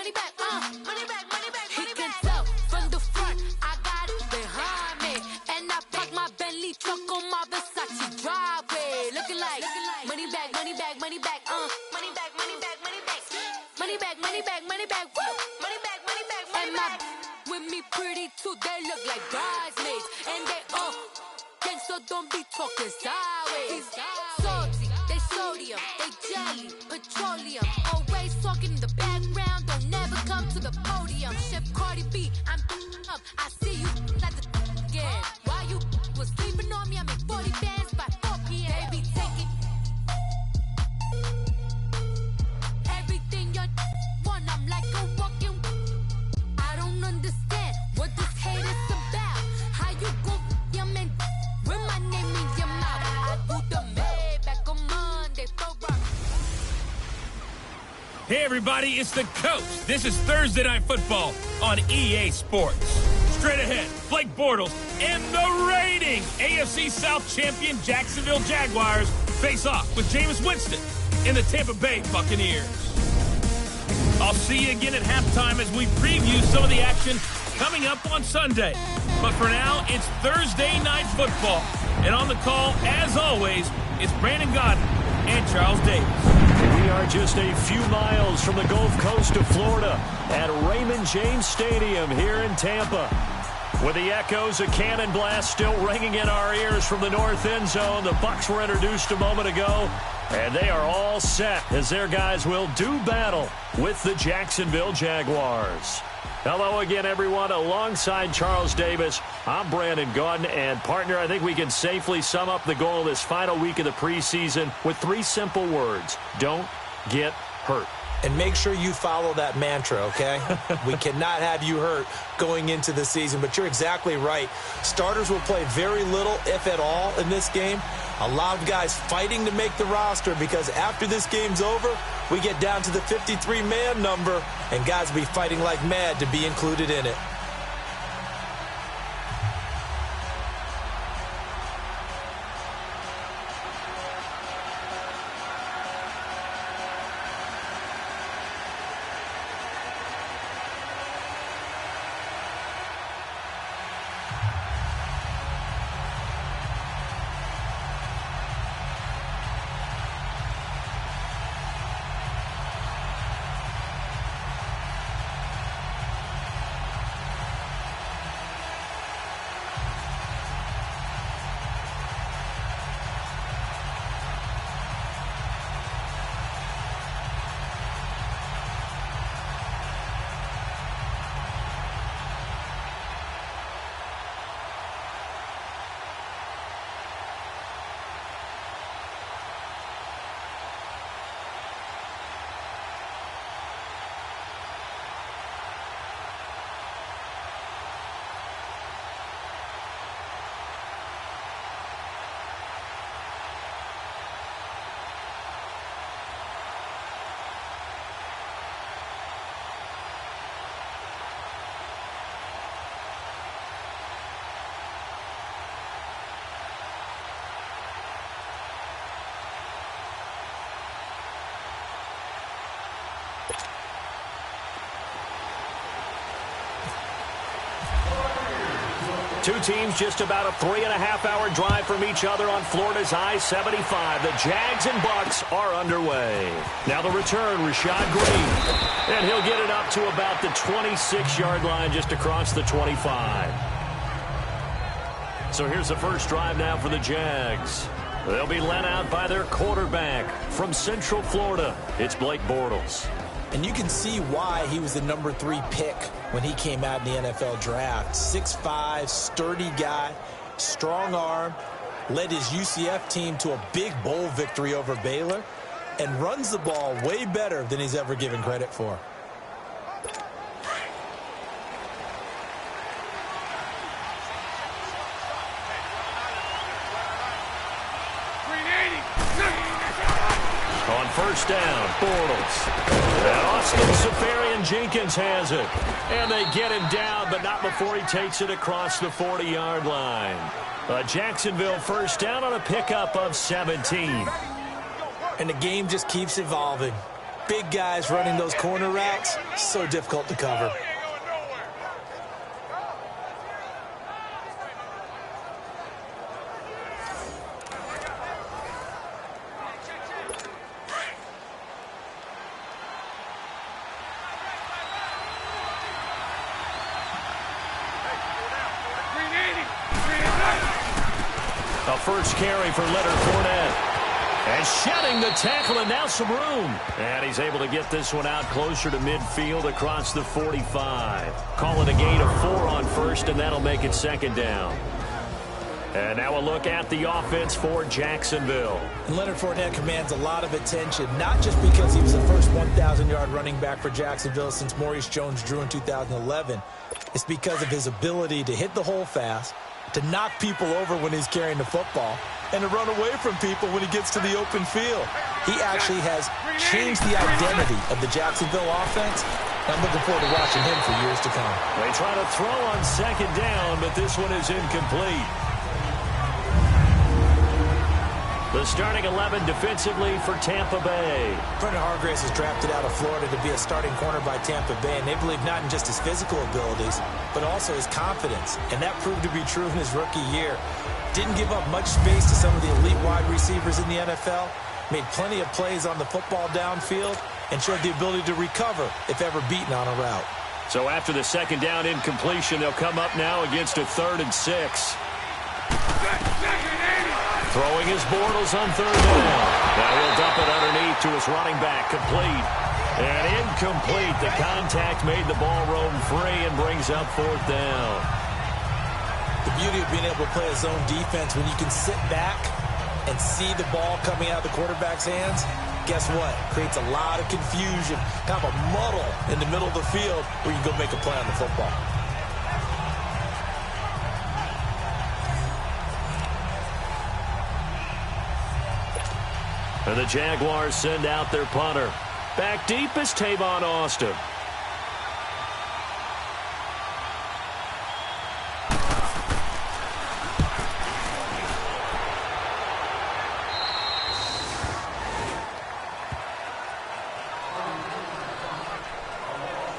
money back, money back, money back. He can tell from the front, I got it behind me. And I park my Bentley truck on my Versace driveway. Looking like money back, money back, money back, money back, money back, money back. Money back, money back, money back, woo. Money back, money back, money back. And with me pretty too, they look like bridesmaids. And they all so don't be talking sideways. Salty, they sodium, they jelly, petroleum. Always talking in the background, don't never come to the podium. Chef Cardi B, I'm up. I see you like the again. While you was sleeping on me, I make 40 bands by 4 p.m. Baby, take it. Everything you want, I'm like a walking. I don't understand what this hate is about. How you go, your man? When my name in your mouth, I do the Maybach on Monday for rock. Hey everybody, it's the Coach. This is Thursday Night Football on EA Sports. Straight ahead, Blake Bortles and the reigning AFC South champion Jacksonville Jaguars face off with Jameis Winston and the Tampa Bay Buccaneers. I'll see you again at halftime as we preview some of the action coming up on Sunday. But for now, it's Thursday Night Football. And on the call, as always, it's Brandon Godden and Charles Davis. We are just a few miles from the Gulf Coast of Florida at Raymond James Stadium here in Tampa. With the echoes of cannon blast still ringing in our ears from the north end zone, the Bucs were introduced a moment ago, and they are all set as their guys will do battle with the Jacksonville Jaguars. Hello again, everyone. Alongside Charles Davis, I'm Brandon Gaudin. And, partner, I think we can safely sum up the goal of this final week of the preseason with 3 simple words. Don't get hurt. And make sure you follow that mantra, okay? We cannot have you hurt going into the season. But you're exactly right. Starters will play very little, if at all, in this game. A lot of guys fighting to make the roster because after this game's over, we get down to the 53-man number, and guys will be fighting like mad to be included in it. Two teams just about a 3.5-hour drive from each other on Florida's I-75. The Jags and Bucs are underway. Now the return, Rashad Green. And he'll get it up to about the 26-yard line just across the 25. So here's the first drive now for the Jags. They'll be led out by their quarterback from Central Florida. It's Blake Bortles. And you can see why he was the number 3 pick when he came out in the NFL draft. 6'5", sturdy guy, strong arm, led his UCF team to a big bowl victory over Baylor, and runs the ball way better than he's ever given credit for. On first down, Bortles. And Austin Seferian-Jenkins has it. And they get him down, but not before he takes it across the 40-yard line. A Jacksonville first down on a pickup of 17. And the game just keeps evolving. Big guys running those corner routes, so difficult to cover. A first carry for Leonard Fournette. And shedding the tackle, and now some room. And he's able to get this one out closer to midfield across the 45. Call it a gain of 4 on first, and that'll make it second down. And now a look at the offense for Jacksonville. And Leonard Fournette commands a lot of attention, not just because he was the first 1,000-yard running back for Jacksonville since Maurice Jones-Drew in 2011. It's because of his ability to hit the hole fast, to knock people over when he's carrying the football, and to run away from people when he gets to the open field. He actually has changed the identity of the Jacksonville offense. I'm looking forward to watching him for years to come. They try to throw on second down, but this one is incomplete. The starting 11 defensively for Tampa Bay. Brendan Hargraves was drafted out of Florida to be a starting corner by Tampa Bay, and they believe not in just his physical abilities, but also his confidence. And that proved to be true in his rookie year. Didn't give up much space to some of the elite wide receivers in the NFL, made plenty of plays on the football downfield, and showed the ability to recover if ever beaten on a route. So after the second down incompletion, they'll come up now against a 3rd and 6. Throwing his Bortles on 3rd down. Now he'll dump it underneath to his running back. Complete. And incomplete. The contact made the ball roam free and brings up 4th down. The beauty of being able to play a zone defense when you can sit back and see the ball coming out of the quarterback's hands, guess what? Creates a lot of confusion, kind of a muddle in the middle of the field where you can go make a play on the football. And the Jaguars send out their punter. Back deep is Tavon Austin.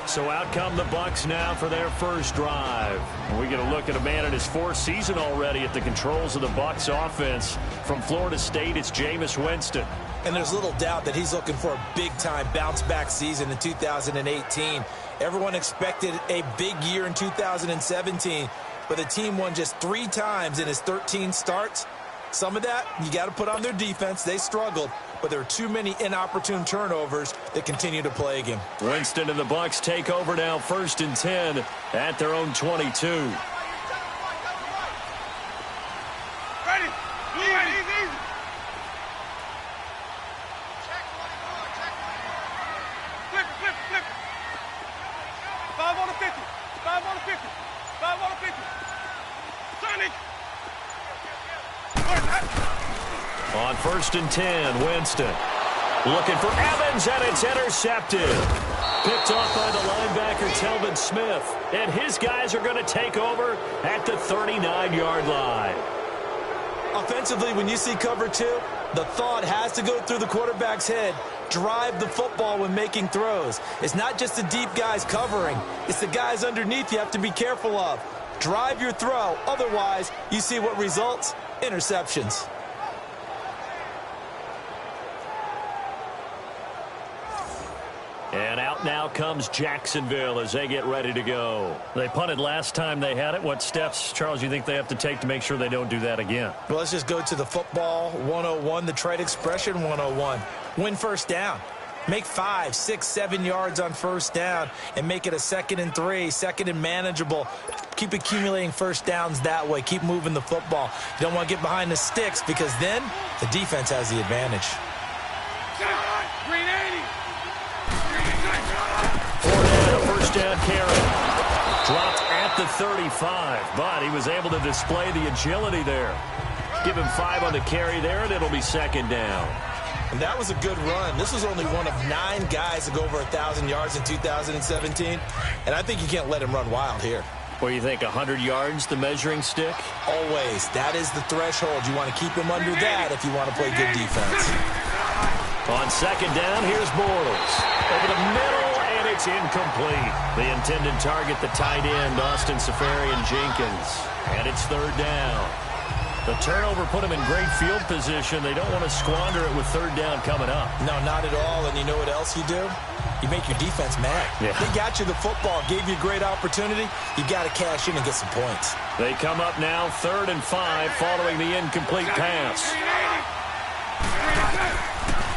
So out come the Bucs now for their first drive. We get a look at a man in his 4th season already at the controls of the Bucs offense. From Florida State, it's Jameis Winston. And there's little doubt that he's looking for a big-time bounce-back season in 2018. Everyone expected a big year in 2017, but the team won just 3 times in his 13 starts. Some of that, you got to put on their defense. They struggled, but there are too many inopportune turnovers that continue to plague him. Winston and the Bucs take over now, 1st and 10 at their own 22. Ready? Easy. Flip. 5 on the 50. 5 on the 50. 5 on the 50. Turn it. On 1st and 10, Winston looking for Evans, and it's intercepted. Picked off by the linebacker, Telvin Smith. And his guys are going to take over at the 39-yard line. Offensively, when you see cover 2, the thought has to go through the quarterback's head. Drive the football when making throws. It's not just the deep guys covering. It's the guys underneath you have to be careful of. Drive your throw. Otherwise, you see what results? Interceptions. And out now comes Jacksonville as they get ready to go. They punted last time they had it. What steps, Charles, you think they have to take to make sure they don't do that again? Well, let's just go to the football 101, the trade expression 101. Win first down. Make 5, 6, 7 yards on first down and make it a 2nd and 3, 2nd and manageable. Keep accumulating first downs that way. Keep moving the football. You don't want to get behind the sticks because then the defense has the advantage. Green 80. Fournette, a first down carry. Dropped at the 35, but he was able to display the agility there. Give him 5 on the carry there, and it'll be 2nd down. And that was a good run. This was only one of 9 guys to go over 1,000 yards in 2017. And I think you can't let him run wild here. What do you think, 100 yards, the measuring stick? Always. That is the threshold. You want to keep him under that if you want to play good defense. On second down, here's Bortles. Over the middle, and it's incomplete. The intended target, the tight end, Austin Seferian-Jenkins. And it's third down. The turnover put them in great field position. They don't want to squander it with third down coming up. No, not at all. And you know what else you do? You make your defense mad. Yeah. They got you the football, gave you a great opopportunity. You got to cash in and get some points. They come up now 3rd and 5 following the incomplete pass.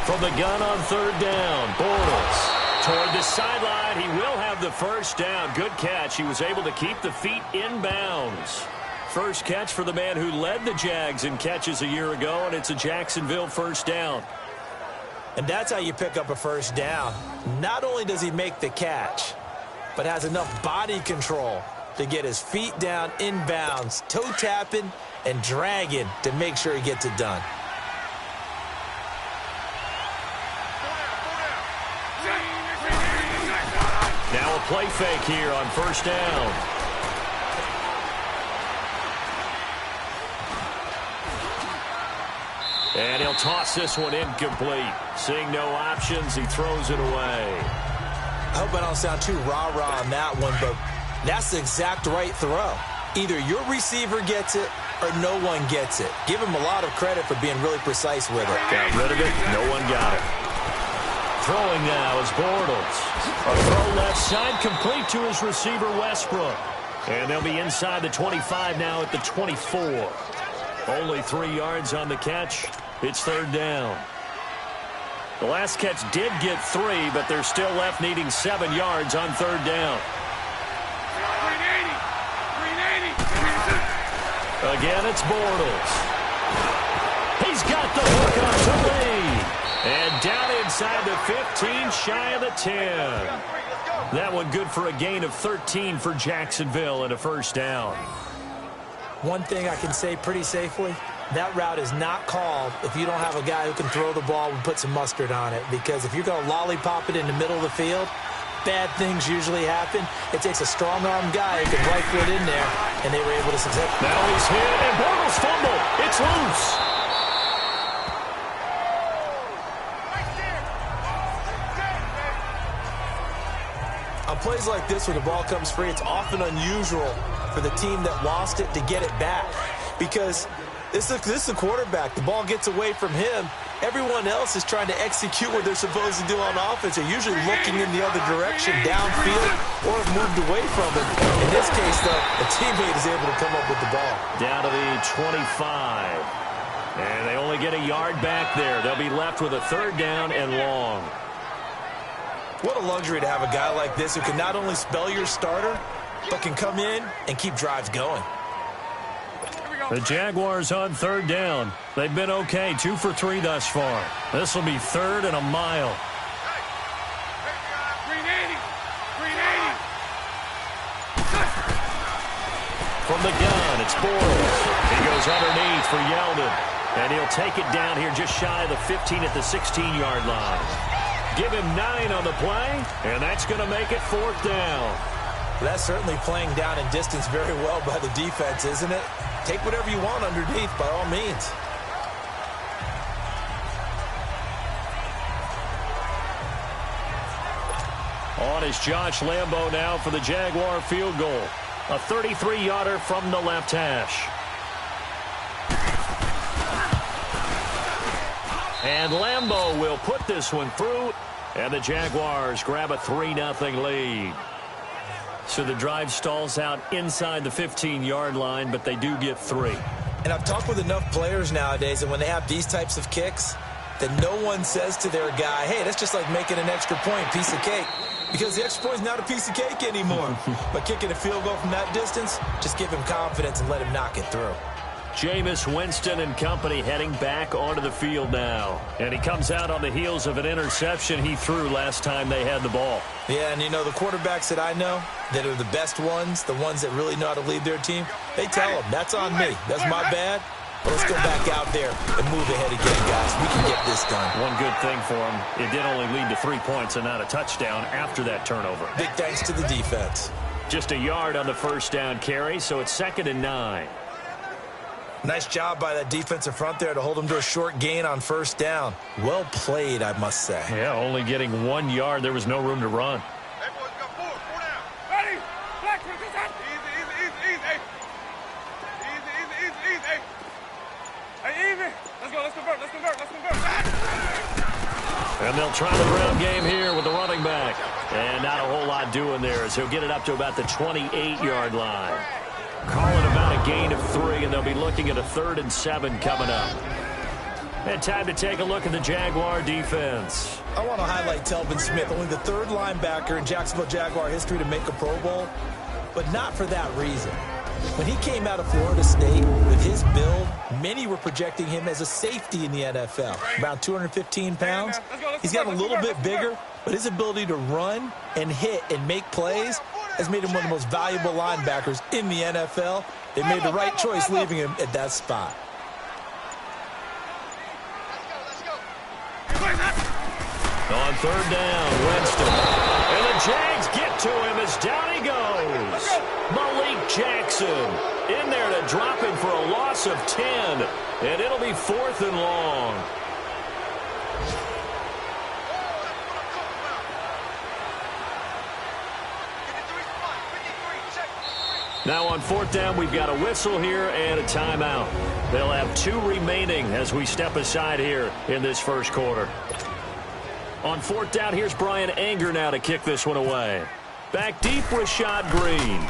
From the gun on third down, Bortles toward the sideline. He will have the first down. Good catch. He was able to keep the feet in bounds. First catch for the man who led the Jags in catches a year ago, and it's a Jacksonville first down. And that's how you pick up a first down. Not only does he make the catch, but has enough body control to get his feet down in bounds, toe tapping and dragging to make sure he gets it done. Now a play fake here on first down. And he'll toss this one incomplete. Seeing no options, he throws it away. I hope I don't sound too rah-rah on that one, but that's the exact right throw. Either your receiver gets it or no one gets it. Give him a lot of credit for being really precise with it. Got rid of it. No one got it. Throwing now is Bortles. A throw left side complete to his receiver, Westbrook. And they'll be inside the 25 now at the 24. Only 3 yards on the catch. It's third down. The last catch did get 3, but they're still left needing 7 yards on third down. Again, it's Bortles. He's got the hook up to Lee. And down inside the 15, shy of the 10. That one good for a gain of 13 for Jacksonville and a first down. One thing I can say pretty safely, that route is not called if you don't have a guy who can throw the ball and put some mustard on it. Because if you're going to lollipop it in the middle of the field, bad things usually happen. It takes a strong-arm guy who can rifle it in there, and they were able to success. Now he's hit, and Bortles fumble. It's loose. On plays like this where the ball comes free, it's often unusual for the team that lost it to get it back. Because this is a quarterback. The ball gets away from him. Everyone else is trying to execute what they're supposed to do on offense. They're usually looking in the other direction, downfield, or have moved away from it. In this case, though, a teammate is able to come up with the ball. Down to the 25. And they only get a yard back there. They'll be left with a third down and long. What a luxury to have a guy like this who can not only spell your starter, but can come in and keep drives going. The Jaguars on third down. They've been okay, 2 for 3 thus far. This will be third and a mile. From the gun, it's Bortles. He goes underneath for Yeldon. And he'll take it down here just shy of the 15 at the 16-yard line. Give him 9 on the play, and that's going to make it fourth down. That's certainly playing down in distance very well by the defense, isn't it? Take whatever you want underneath, by all means. On is Josh Lambo now for the Jaguar field goal. A 33-yarder from the left hash. And Lambo will put this one through, and the Jaguars grab a 3-0 lead. So the drive stalls out inside the 15-yard line, but they do get 3. And I've talked with enough players nowadays, and when they have these types of kicks, that no one says to their guy, hey, that's just like making an extra point, piece of cake. Because the extra point is not a piece of cake anymore. But kicking a field goal from that distance, just give him confidence and let him knock it through. Jameis Winston and company heading back onto the field now. And he comes out on the heels of an interception he threw last time they had the ball. Yeah, and you know, the quarterbacks that I know that are the best ones, the ones that really know how to lead their team, they tell them, that's on me. That's my bad. But let's go back out there and move ahead again, guys. We can get this done. One good thing for him, it did only lead to 3 points and not a touchdown after that turnover. Big thanks to the defense. Just a yard on the first down carry, so it's 2nd and 9. Nice job by that defensive front there to hold him to a short gain on first down. Well played, I must say. Yeah, only getting 1 yard. There was no room to run. Hey, boys, got four down. Ready? Black, easy, easy. Easy. Hey, easy. Let's go, let's convert. And they'll try the ground game here with the running back. And not a whole lot doing there as he'll get it up to about the 28-yard line. Calling about a gain of 3, and they'll be looking at a 3rd and 7 coming up. And time to take a look at the Jaguar defense. I want to highlight Telvin Smith, only the 3rd linebacker in Jacksonville Jaguar history to make a Pro Bowl, but not for that reason. When he came out of Florida State with his build, many were projecting him as a safety in the NFL. Around 215 pounds. He's gotten a little bit bigger, but his ability to run and hit and make plays has made him one of the most valuable linebackers in the NFL. They made the right choice leaving him at that spot. On 3rd down, Winston. And the Jags get to him as down he goes. Malik Jackson in there to drop him for a loss of 10. And it'll be 4th and long. Now on 4th down, we've got a whistle here and a timeout. They'll have 2 remaining as we step aside here in this first quarter. On 4th down, here's Brian Anger now to kick this one away. Back deep, Rashad Green.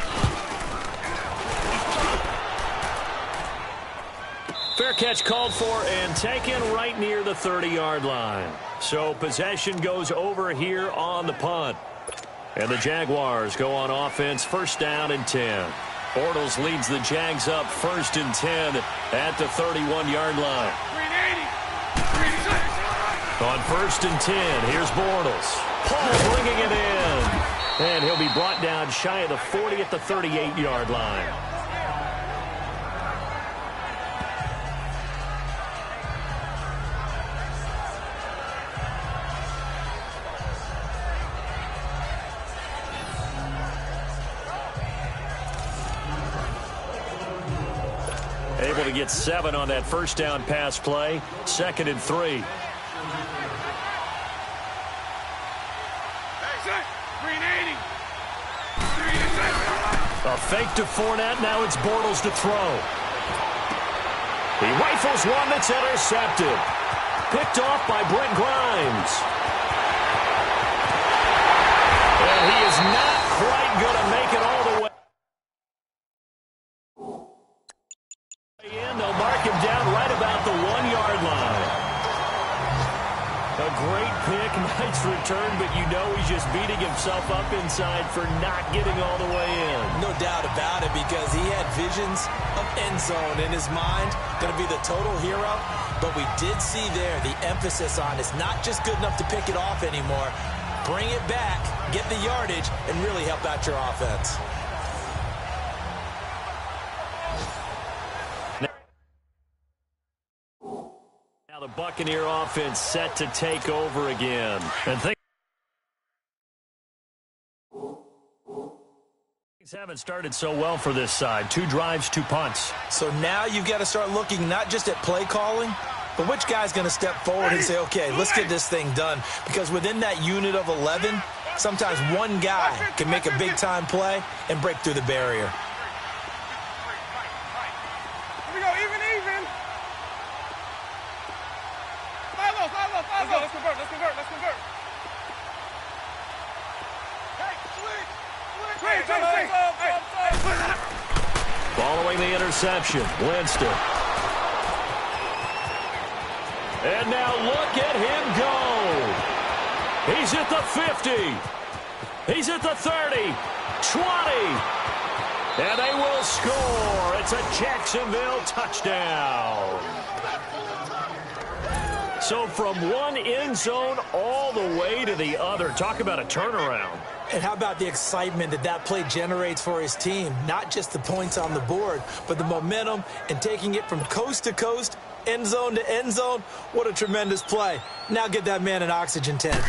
Fair catch called for and taken right near the 30-yard line. So possession goes over here on the punt. And the Jaguars go on offense, 1st down and 10. Bortles leads the Jags up 1st and 10 at the 31-yard line. On 1st and 10, here's Bortles. Paul bringing it in. And he'll be brought down shy of the 40 at the 38-yard line. Able to get 7 on that 1st down pass play. 2nd and 3. A fake to Fournette. Now it's Bortles to throw. He rifles one that's intercepted. Picked off by Brent Grimes. And he is not quite going to make it all the way. They'll mark him down right about the 1-yard line. A great pick, nice return, but you know he's just beating himself up inside for not getting all the way in. No doubt about it, because he had visions of end zone in his mind, going to be the total hero. But we did see there the emphasis on it's not just good enough to pick it off anymore. Bring it back, get the yardage, and really help out your offense. Now the Buccaneer offense set to take over again. And things haven't started so well for this side. 2 drives, 2 punts. So now you've got to start looking not just at play calling, but which guy's going to step forward and say, okay, let's get this thing done. Because within that unit of 11, sometimes one guy can make a big-time play and break through the barrier. Here we go, even. Let's convert. Following the interception, Winston. And now look at him go. He's at the 50. He's at the 30. 20. And they will score. It's a Jacksonville touchdown. So from one end zone all the way to the other. Talk about a turnaround. And how about the excitement that play generates for his team? Not just the points on the board, but the momentum and taking it from coast to coast, end zone to end zone. What a tremendous play. Now get that man an oxygen tent.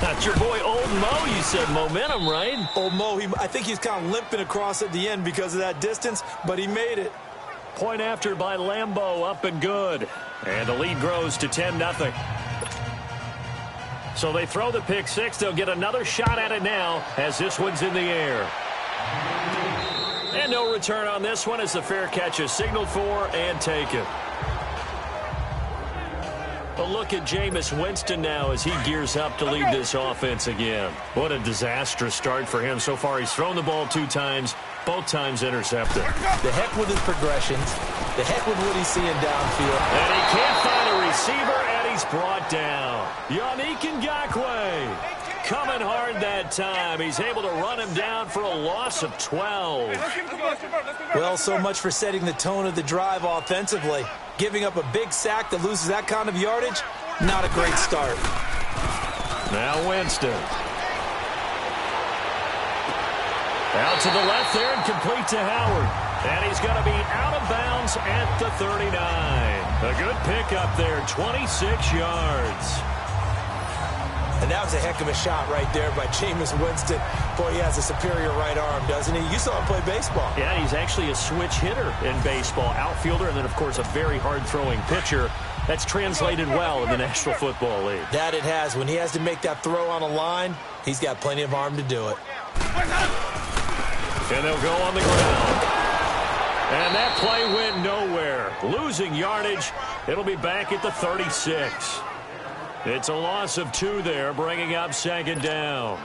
That's your boy Old Mo. You said momentum, right? Old Mo, I think he's kind of limping across at the end because of that distance, but he made it. point after by Lambeau, up and good. And the lead grows to 10-0. So they throw the pick six. They'll get another shot at it now as this one's in the air. And no return on this one as the fair catch is signaled for and taken. A look at Jameis Winston now as he gears up to lead this offense again. What a disastrous start for him. So far, he's thrown the ball 2 times, both times intercepted. The heck with his progressions. The heck with what he's seeing downfield. And he can't find a receiver, and he's brought down. Yannick Ngakoue coming hard that time. He's able to run him down for a loss of 12. Well, so much for setting the tone of the drive offensively. Giving up a big sack that loses that kind of yardage, not a great start. Now Winston. Out to the left there and complete to Howard. And he's going to be out of bounds at the 39. A good pickup there, 26 yards. And that was a heck of a shot right there by Jameis Winston. Boy, he has a superior right arm, doesn't he? You saw him play baseball. Yeah, he's actually a switch hitter in baseball. Outfielder, and then, of course, a very hard-throwing pitcher. That's translated well in the National Football League. That it has. When he has to make that throw on a line, he's got plenty of arm to do it. And they'll go on the ground. And that play went nowhere. Losing yardage. It'll be back at the 36. It's a loss of 2 there, bringing up second down.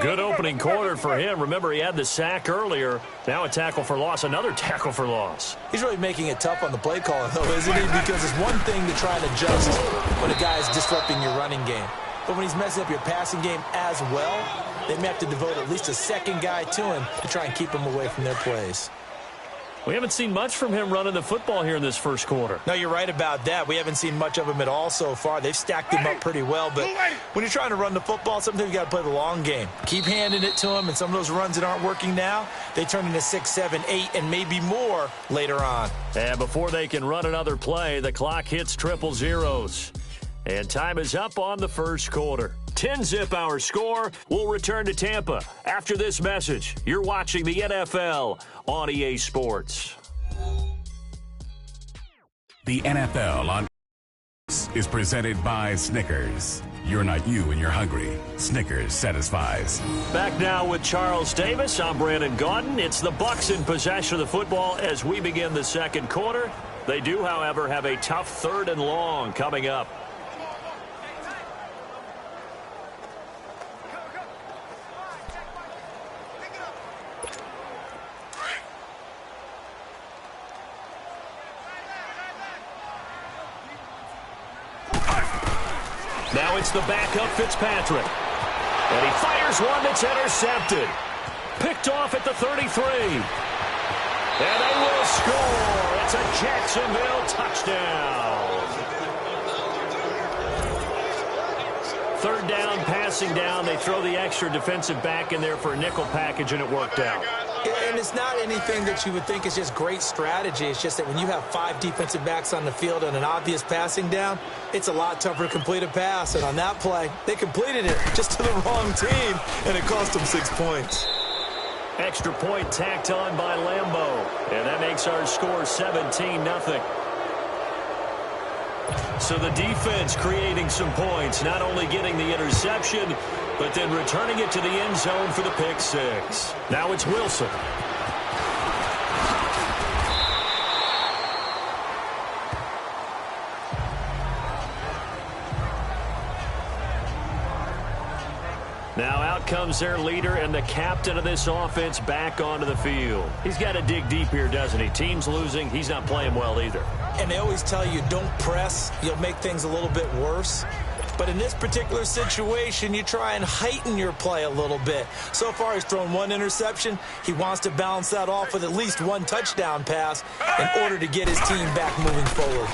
Good opening quarter for him. Remember, he had the sack earlier. Now a tackle for loss, another tackle for loss. He's really making it tough on the play caller, though, isn't he? Because it's one thing to try and adjust when a guy is disrupting your running game. But when he's messing up your passing game as well, they may have to devote at least a second guy to him to try and keep him away from their plays. We haven't seen much from him running the football here in this first quarter. No, you're right about that. We haven't seen much of him at all so far. They've stacked him up pretty well, but when you're trying to run the football, sometimes you got to play the long game. Keep handing it to him, and some of those runs that aren't working now, they turn into 6, 7, 8, and maybe more later on. And before they can run another play, the clock hits triple zeros. And time is up on the first quarter. 10-zip our score. We'll return to Tampa after this message. You're watching the NFL on EA Sports. The NFL on is presented by Snickers. You're not you when you're hungry. Snickers satisfies. Back now with Charles Davis. I'm Brandon Gaudin. It's the Bucs in possession of the football as we begin the second quarter. They do, however, have a tough 3rd and long coming up. Now it's the backup Fitzpatrick. And he fires one that's intercepted. Picked off at the 33. And they will score. It's a Jacksonville touchdown. 3rd down, passing down. They throw the extra defensive back in there for a nickel package, and it worked out. And it's not anything that you would think is just great strategy. It's just that when you have 5 defensive backs on the field and an obvious passing down, it's a lot tougher to complete a pass. And on that play, they completed it just to the wrong team, and it cost them 6 points. Extra point tacked on by Lambeau. And that makes our score 17-0. So the defense creating some points, not only getting the interception, but then returning it to the end zone for the pick six. Now it's Wilson. Now out comes their leader and the captain of this offense back onto the field. He's got to dig deep here, doesn't he? Team's losing. He's not playing well either. And they always tell you, don't press. You'll make things a little bit worse. But in this particular situation, you try and heighten your play a little bit. So far, he's thrown 1 interception. He wants to balance that off with at least 1 touchdown pass in order to get his team back moving forward.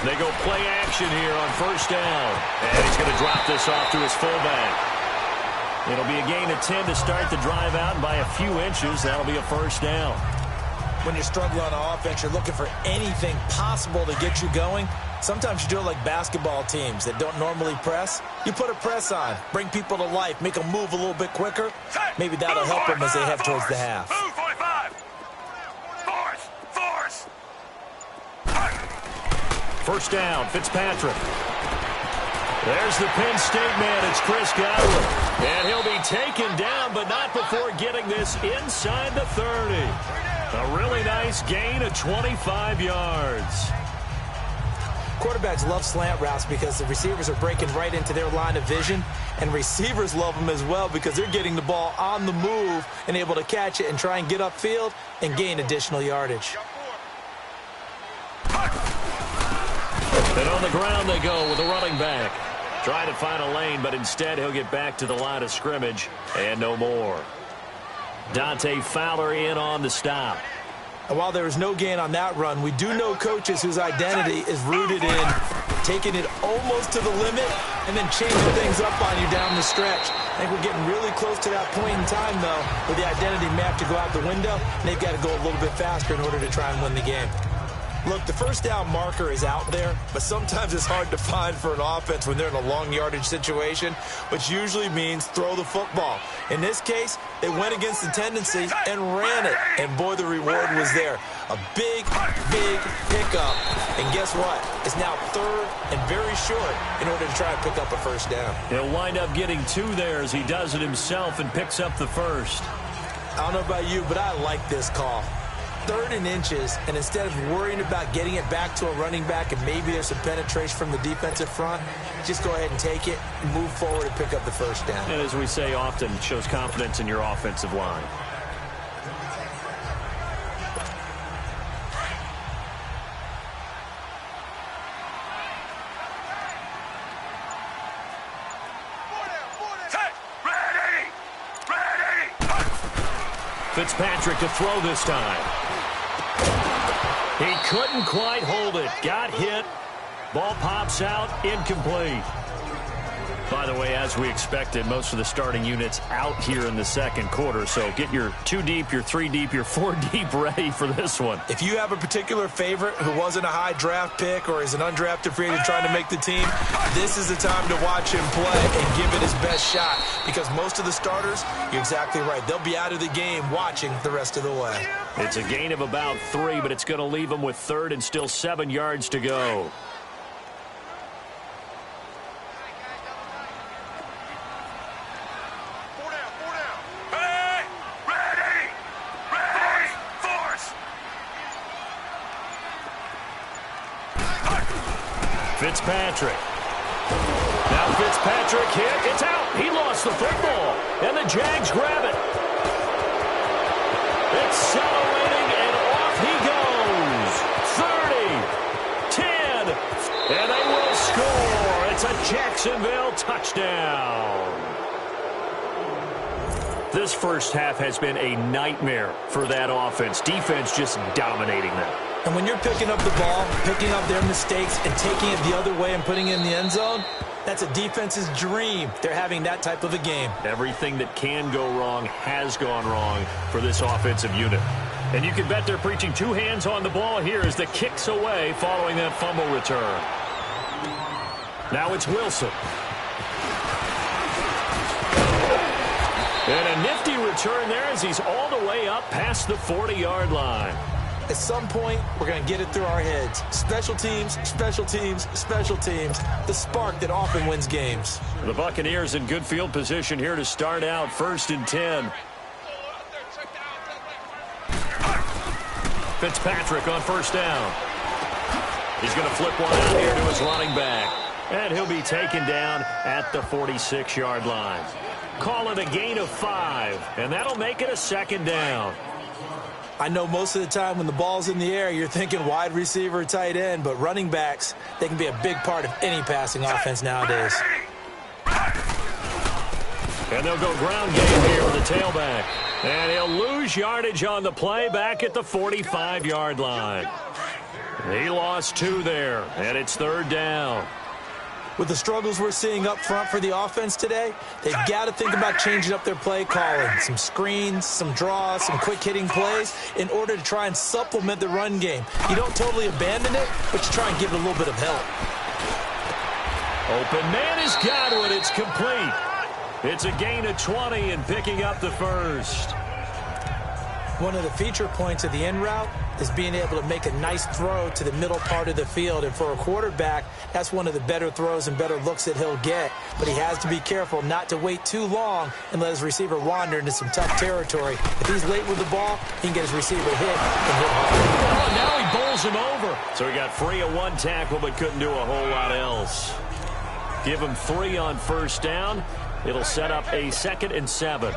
They go play action here on 1st down. And he's going to drop this off to his fullback. It'll be a gain of 10 to start the drive out, and by a few inches, that'll be a 1st down. When you're struggling on offense, you're looking for anything possible to get you going. Sometimes you do it like basketball teams that don't normally press. You put a press on, bring people to life, make them move a little bit quicker. Maybe that'll help them as they head towards the half. First down, Fitzpatrick. There's the Penn State man. It's Chris Godwin. And he'll be taken down, but not before getting this inside the 30. A really nice gain of 25 yards. Quarterbacks love slant routes because the receivers are breaking right into their line of vision, and receivers love them as well because they're getting the ball on the move and able to catch it and try and get upfield and gain additional yardage. And on the ground they go with a running back. Trying to find a lane, but instead he'll get back to the line of scrimmage and no more. Dante Fowler in on the stop. And while there was no gain on that run, we do know coaches whose identity is rooted in taking it almost to the limit and then changing things up on you down the stretch. I think we're getting really close to that point in time, though, where the identity may have to go out the window, and they've got to go a little bit faster in order to try and win the game. Look, the first down marker is out there, but sometimes it's hard to find for an offense when they're in a long yardage situation, which usually means throw the football. In this case, they went against the tendency and ran it, and boy, the reward was there. A big, big pickup, and guess what? It's now third and very short in order to try and pick up a first down. He'll wind up getting two there as he does it himself and picks up the first. I don't know about you, but I like this call. 3rd and inches, and instead of worrying about getting it back to a running back and maybe there's some penetration from the defensive front, just go ahead and take it, move forward, and pick up the first down. And as we say often, it shows confidence in your offensive line. Fitzpatrick to throw this time. He couldn't quite hold it. Got hit. Ball pops out. Incomplete. By the way, as we expected, most of the starting units out here in the second quarter. So get your 2 deep, your 3 deep, your 4 deep ready for this one. If you have a particular favorite who wasn't a high draft pick or is an undrafted free agent trying to make the team, this is the time to watch him play and give it his best shot. Because most of the starters, you're exactly right, they'll be out of the game watching the rest of the way. It's a gain of about 3, but it's going to leave them with 3rd and still 7 yards to go. Fitzpatrick. Now Fitzpatrick hit. It's out. He lost the football. And the Jags grab it. Accelerating, and off he goes. 30, 10, and they will score. It's a Jacksonville touchdown. This first half has been a nightmare for that offense. Defense just dominating them. And when you're picking up the ball, picking up their mistakes, and taking it the other way and putting it in the end zone, that's a defense's dream. They're having that type of a game. Everything that can go wrong has gone wrong for this offensive unit. And you can bet they're preaching 2 hands on the ball here as the kick's away following that fumble return. Now it's Wilson. And a nifty return there as he's all the way up past the 40-yard line. At some point, we're going to get it through our heads. Special teams, special teams, special teams. The spark that often wins games. The Buccaneers in good field position here to start out 1st and 10. Fitzpatrick on 1st down. He's going to flip one out here to his running back. And he'll be taken down at the 46-yard line. Call it a gain of 5, and that'll make it a 2nd down. I know most of the time when the ball's in the air, you're thinking wide receiver, tight end, but running backs, they can be a big part of any passing offense nowadays. And they'll go ground game here with the tailback. And he'll lose yardage on the play back at the 45-yard line. He lost 2 there, and it's 3rd down. With the struggles we're seeing up front for the offense today, they've got to think about changing up their play calling. Some screens, some draws, some quick-hitting plays in order to try and supplement the run game. You don't totally abandon it, but you try and give it a little bit of help. Open man is Godwin. It's complete. It's a gain of 20 and picking up the first. One of the feature points of the in route is being able to make a nice throw to the middle part of the field. And for a quarterback, that's one of the better throws and better looks that he'll get. But he has to be careful not to wait too long and let his receiver wander into some tough territory. If he's late with the ball, he can get his receiver hit and hit hard. Oh, now he bowls him over. So he got free of one tackle but couldn't do a whole lot else. Give him 3 on first down. It'll set up a 2nd and 7.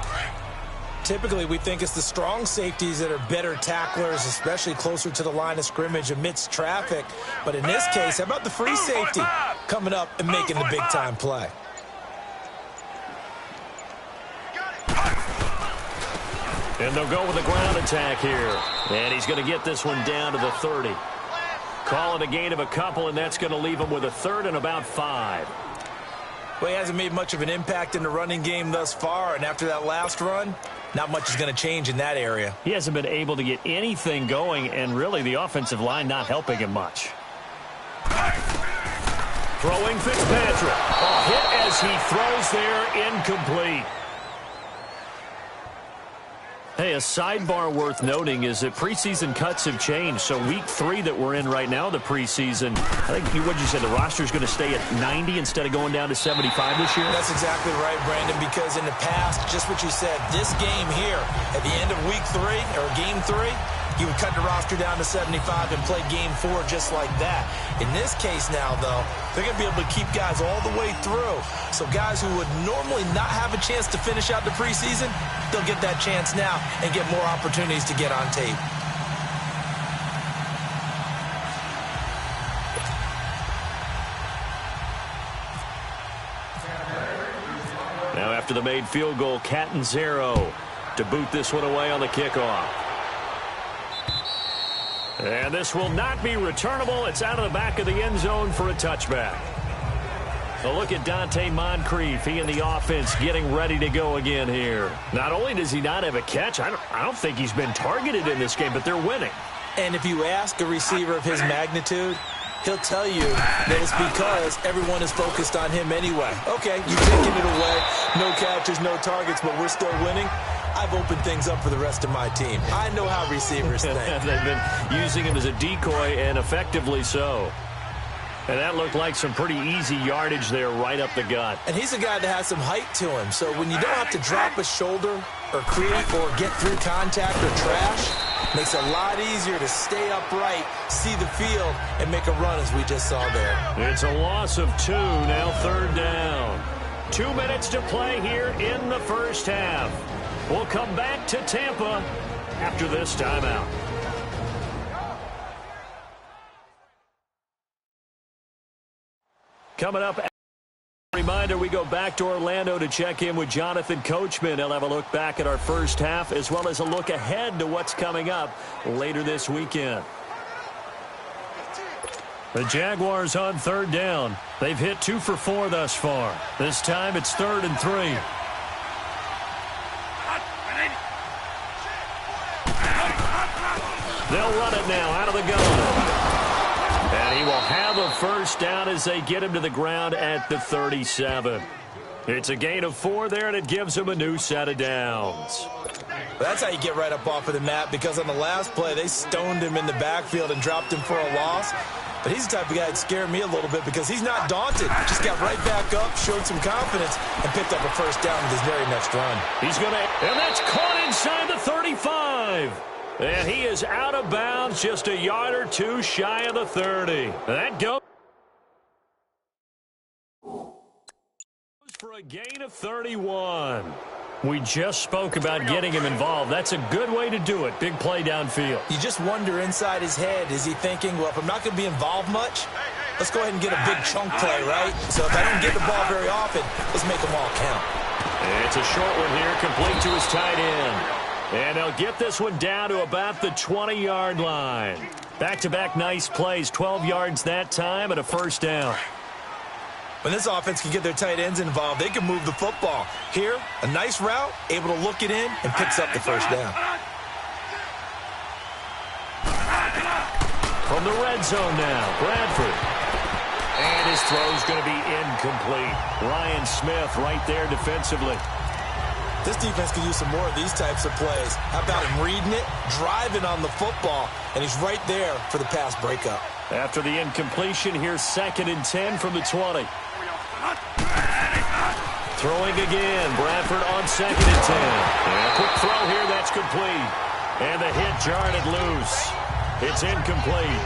Typically, we think it's the strong safeties that are better tacklers, especially closer to the line of scrimmage amidst traffic. But in this case, how about the free safety coming up and making the big-time play? And they'll go with a ground attack here. And he's going to get this one down to the 30. Call it a gain of a couple, and that's going to leave him with a 3rd and about 5. Well, he hasn't made much of an impact in the running game thus far, and after that last run, not much is going to change in that area. He hasn't been able to get anything going, and really the offensive line not helping him much. Throwing Fitzpatrick. A hit as he throws there, incomplete. Hey, a sidebar worth noting is that preseason cuts have changed. So week 3 that we're in right now, the preseason, I think what you said, the roster's going to stay at 90 instead of going down to 75 this year? That's exactly right, Brandon, because in the past, just what you said, this game here, at the end of week 3, or game 3, you would cut the roster down to 75 and play game 4 just like that. In this case now, though, they're going to be able to keep guys all the way through. So guys who would normally not have a chance to finish out the preseason, they'll get that chance now and get more opportunities to get on tape. Now after the made field goal, Catanzaro to boot this one away on the kickoff. And this will not be returnable. It's out of the back of the end zone for a touchback. A look at Dante Moncrief. He and the offense getting ready to go again here. Not only does he not have a catch, I don't think he's been targeted in this game, but they're winning. And if you ask a receiver of his magnitude, he'll tell you that it's because everyone is focused on him anyway. Okay, you're taking it away. No catches, no targets, but we're still winning. I've opened things up for the rest of my team. I know how receivers think. They've been using him as a decoy, and effectively so. And that looked like some pretty easy yardage there right up the gut. And he's a guy that has some height to him. So when you don't have to drop a shoulder or create or get through contact or trash, makes it a lot easier to stay upright, see the field, and make a run as we just saw there. It's a loss of 2, now 3rd down. 2 minutes to play here in the first half. We'll come back to Tampa after this timeout. Coming up, reminder, we go back to Orlando to check in with Jonathan Coachman. He'll have a look back at our first half as well as a look ahead to what's coming up later this weekend. The Jaguars on 3rd down. They've hit 2 for 4 thus far. This time it's 3rd and 3. They'll run it now out of the gun. And he will have a first down as they get him to the ground at the 37. It's a gain of 4 there, and it gives him a new set of downs. That's how you get right up off of the mat, because on the last play, they stoned him in the backfield and dropped him for a loss. But he's the type of guy that scared me a little bit because he's not daunted. Just got right back up, showed some confidence, and picked up a first down with his very next run. He's going to, and that's caught inside the 35. And he is out of bounds, just a yard or 2 shy of the 30. That goes for a gain of 31. We just spoke about getting him involved. That's a good way to do it. Big play downfield. You just wonder inside his head, is he thinking, well, if I'm not going to be involved much, let's go ahead and get a big chunk play, right? So if I don't get the ball very often, let's make them all count. It's a short one here, complete to his tight end. And they'll get this one down to about the 20-yard line. Back-to-back nice plays, 12 yards that time and a first down. When this offense can get their tight ends involved, they can move the football. Here, a nice route, able to look it in, and picks up the first down. From the red zone now, Bradford. And his throw's going to be incomplete. Ryan Smith right there defensively. This defense could use some more of these types of plays. How about him reading it, driving on the football, and he's right there for the pass breakup. After the incompletion, here's 2nd and 10 from the 20. Throwing again. Bradford on 2nd and 10. And a quick throw here. That's complete. And the hit jarred it loose. It's incomplete.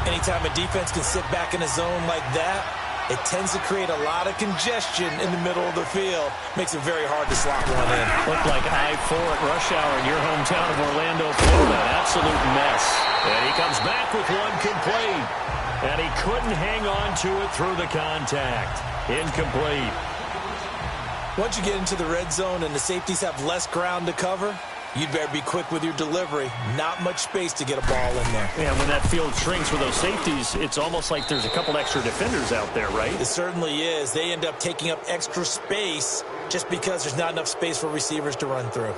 Anytime a defense can sit back in a zone like that, it tends to create a lot of congestion in the middle of the field. Makes it very hard to slot one in. Looked like I-4 at rush hour in your hometown of Orlando, Florida. An absolute mess. And he comes back with one complete. And he couldn't hang on to it through the contact. Incomplete. Once you get into the red zone and the safeties have less ground to cover, you'd better be quick with your delivery. Not much space to get a ball in there. Yeah, when that field shrinks with those safeties, it's almost like there's a couple extra defenders out there, right? It certainly is. They end up taking up extra space just because there's not enough space for receivers to run through.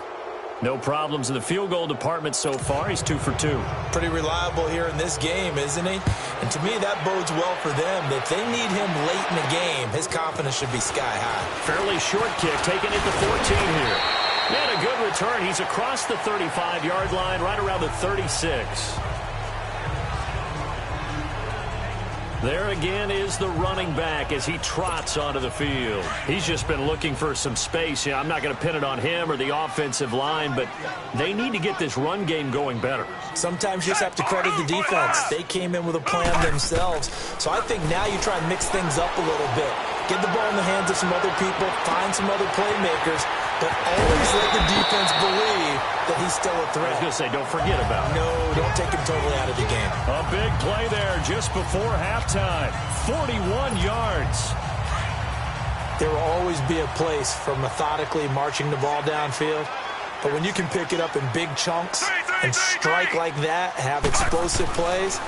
No problems in the field goal department so far. He's 2 for 2. Pretty reliable here in this game, isn't he? And to me, that bodes well for them. If they need him late in the game, his confidence should be sky high. Fairly short kick, taking it to 14 here. And a good return. He's across the 35-yard line, right around the 36. There again is the running back as he trots onto the field. He's just been looking for some space. Yeah, I'm not going to pin it on him or the offensive line, but they need to get this run game going better. Sometimes you just have to credit the defense. They came in with a plan themselves. So I think now you try and mix things up a little bit. Get the ball in the hands of some other people, find some other playmakers, but always let the defense believe that he's still a threat. I was going to say, don't forget about it. No, don't take him totally out of the game. A big play there just before halftime. 41 yards. There will always be a place for methodically marching the ball downfield. But when you can pick it up in big chunks and strike like that, have explosive plays,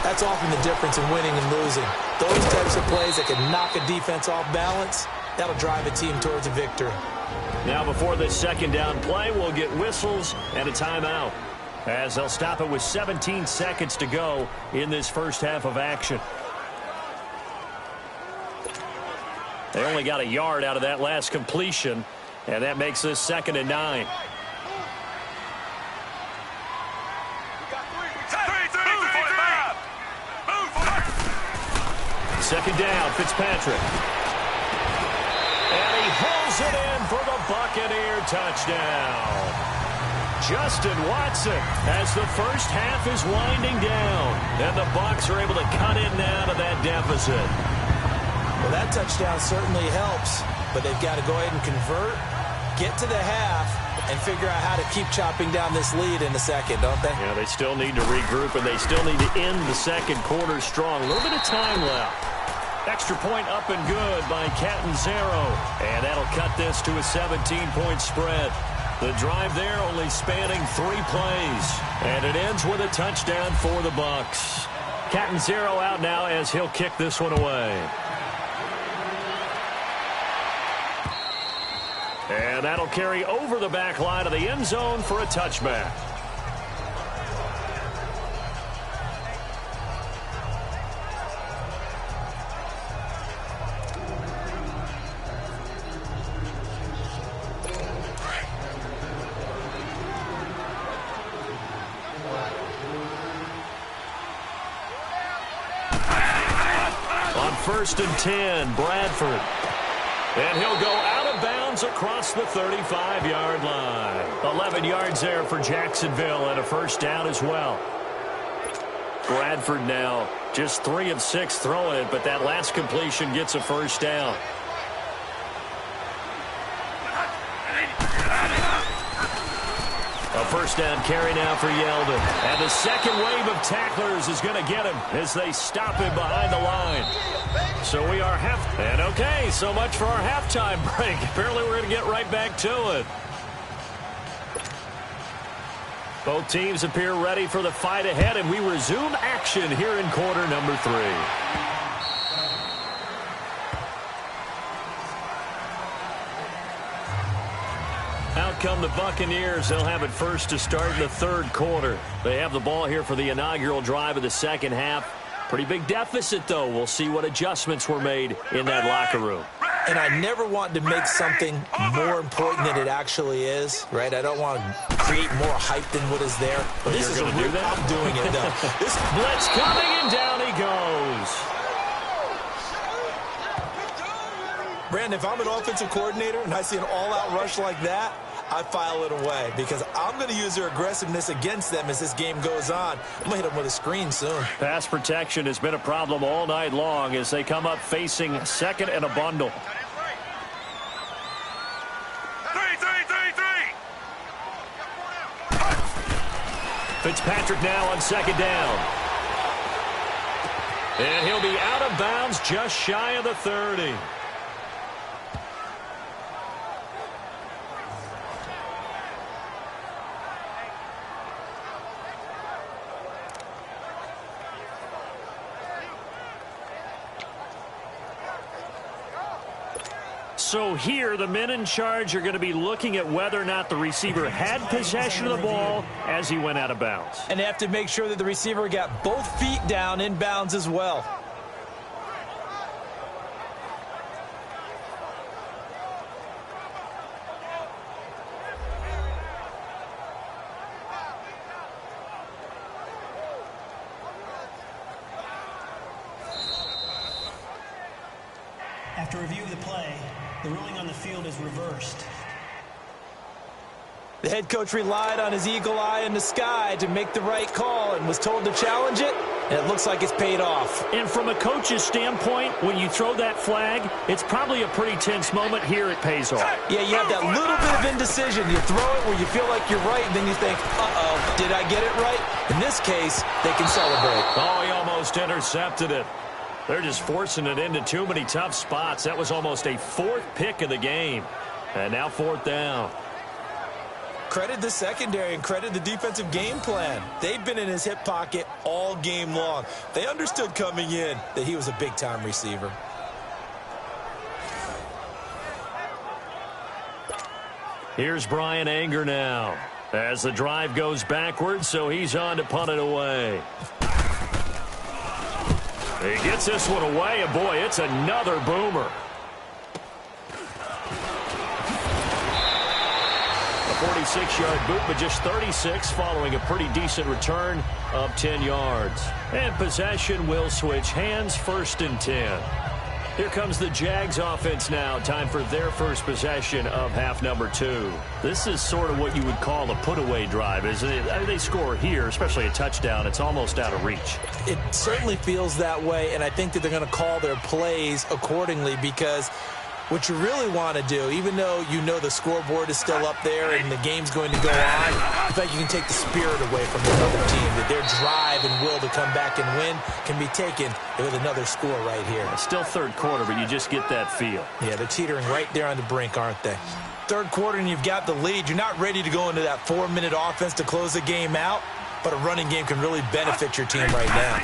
that's often the difference in winning and losing. Those types of plays that can knock a defense off balance, that'll drive a team towards a victory. Now before this second down play, we'll get whistles and a timeout, as they'll stop it with 17 seconds to go in this first half of action. They only got a yard out of that last completion, and that makes this 2nd and 9. Second down, Fitzpatrick. And he hauls it in for the Buccaneer touchdown. Justin Watson as the first half is winding down. And the Bucs are able to cut in now to that deficit. Well, that touchdown certainly helps, but they've got to go ahead and convert, get to the half, and figure out how to keep chopping down this lead in the second, don't they? Yeah, they still need to regroup, and they still need to end the second quarter strong. A little bit of time left. Extra point up and good by Catanzaro. And that'll cut this to a 17-point spread. The drive there only spanning 3 plays. And it ends with a touchdown for the Bucs. Catanzaro out now as he'll kick this one away. And that'll carry over the back line of the end zone for a touchback. On 1st and 10, Bradford. And he'll go out of bounds across the 35-yard line. 11 yards there for Jacksonville and a first down as well. Bradford now just 3 of 6 throwing it, but that last completion gets a first down. A first down carry now for Yeldon. And the second wave of tacklers is going to get him as they stop him behind the line. So we are and okay, so much for our halftime break. Apparently we're going to get right back to it. Both teams appear ready for the fight ahead, and we resume action here in quarter number 3. Out come the Buccaneers. They'll have it first to start in the third quarter. They have the ball here for the inaugural drive of the second half. Pretty big deficit, though. We'll see what adjustments were made in that locker room. And I never want to make something more important than it actually is, right? I don't want to create more hype than what is there. But this is I'm doing it, though. This blitz coming, and down he goes. Brandon, if I'm an offensive coordinator and I see an all-out rush like that, I file it away because I'm going to use their aggressiveness against them as this game goes on. I'm going to hit them with a screen soon. Pass protection has been a problem all night long as they come up facing second and a bundle. Fitzpatrick now on second down. And he'll be out of bounds just shy of the 30. So here, the men in charge are going to be looking at whether or not the receiver had possession of the ball as he went out of bounds. And they have to make sure that the receiver got both feet down in bounds as well. After review of the play, the ruling on the field is reversed. The head coach relied on his eagle eye in the sky to make the right call and was told to challenge it, and it looks like it's paid off. And from a coach's standpoint, when you throw that flag, it's probably a pretty tense moment. Here it pays off. Yeah, you have that little bit of indecision. You throw it where you feel like you're right, and then you think, uh-oh, did I get it right? In this case, they can celebrate. Oh, he almost intercepted it. They're just forcing it into too many tough spots. That was almost a fourth pick of the game. And now fourth down. Credit the secondary and credit the defensive game plan. They've been in his hip pocket all game long. They understood coming in that he was a big-time receiver. Here's Brian Anger now as the drive goes backwards, so he's on to punt it away. He gets this one away, and boy, it's another boomer. A 46-yard boot, but just 36 following a pretty decent return of 10 yards. And possession will switch hands, 1st and 10. Here comes the Jags offense now. Time for their first possession of half number 2. This is sort of what you would call a put-away drive, isn't it? I mean, they score here, especially a touchdown. It's almost out of reach. It certainly feels that way, and I think that they're going to call their plays accordingly because what you really want to do, even though you know the scoreboard is still up there and the game's going to go on, I think you can take the spirit away from the other team, that their drive and will to come back and win can be taken with another score right here. It's still third quarter, but you just get that feel. Yeah, they're teetering right there on the brink, aren't they? Third quarter and you've got the lead. You're not ready to go into that 4-minute offense to close the game out, but a running game can really benefit your team right now.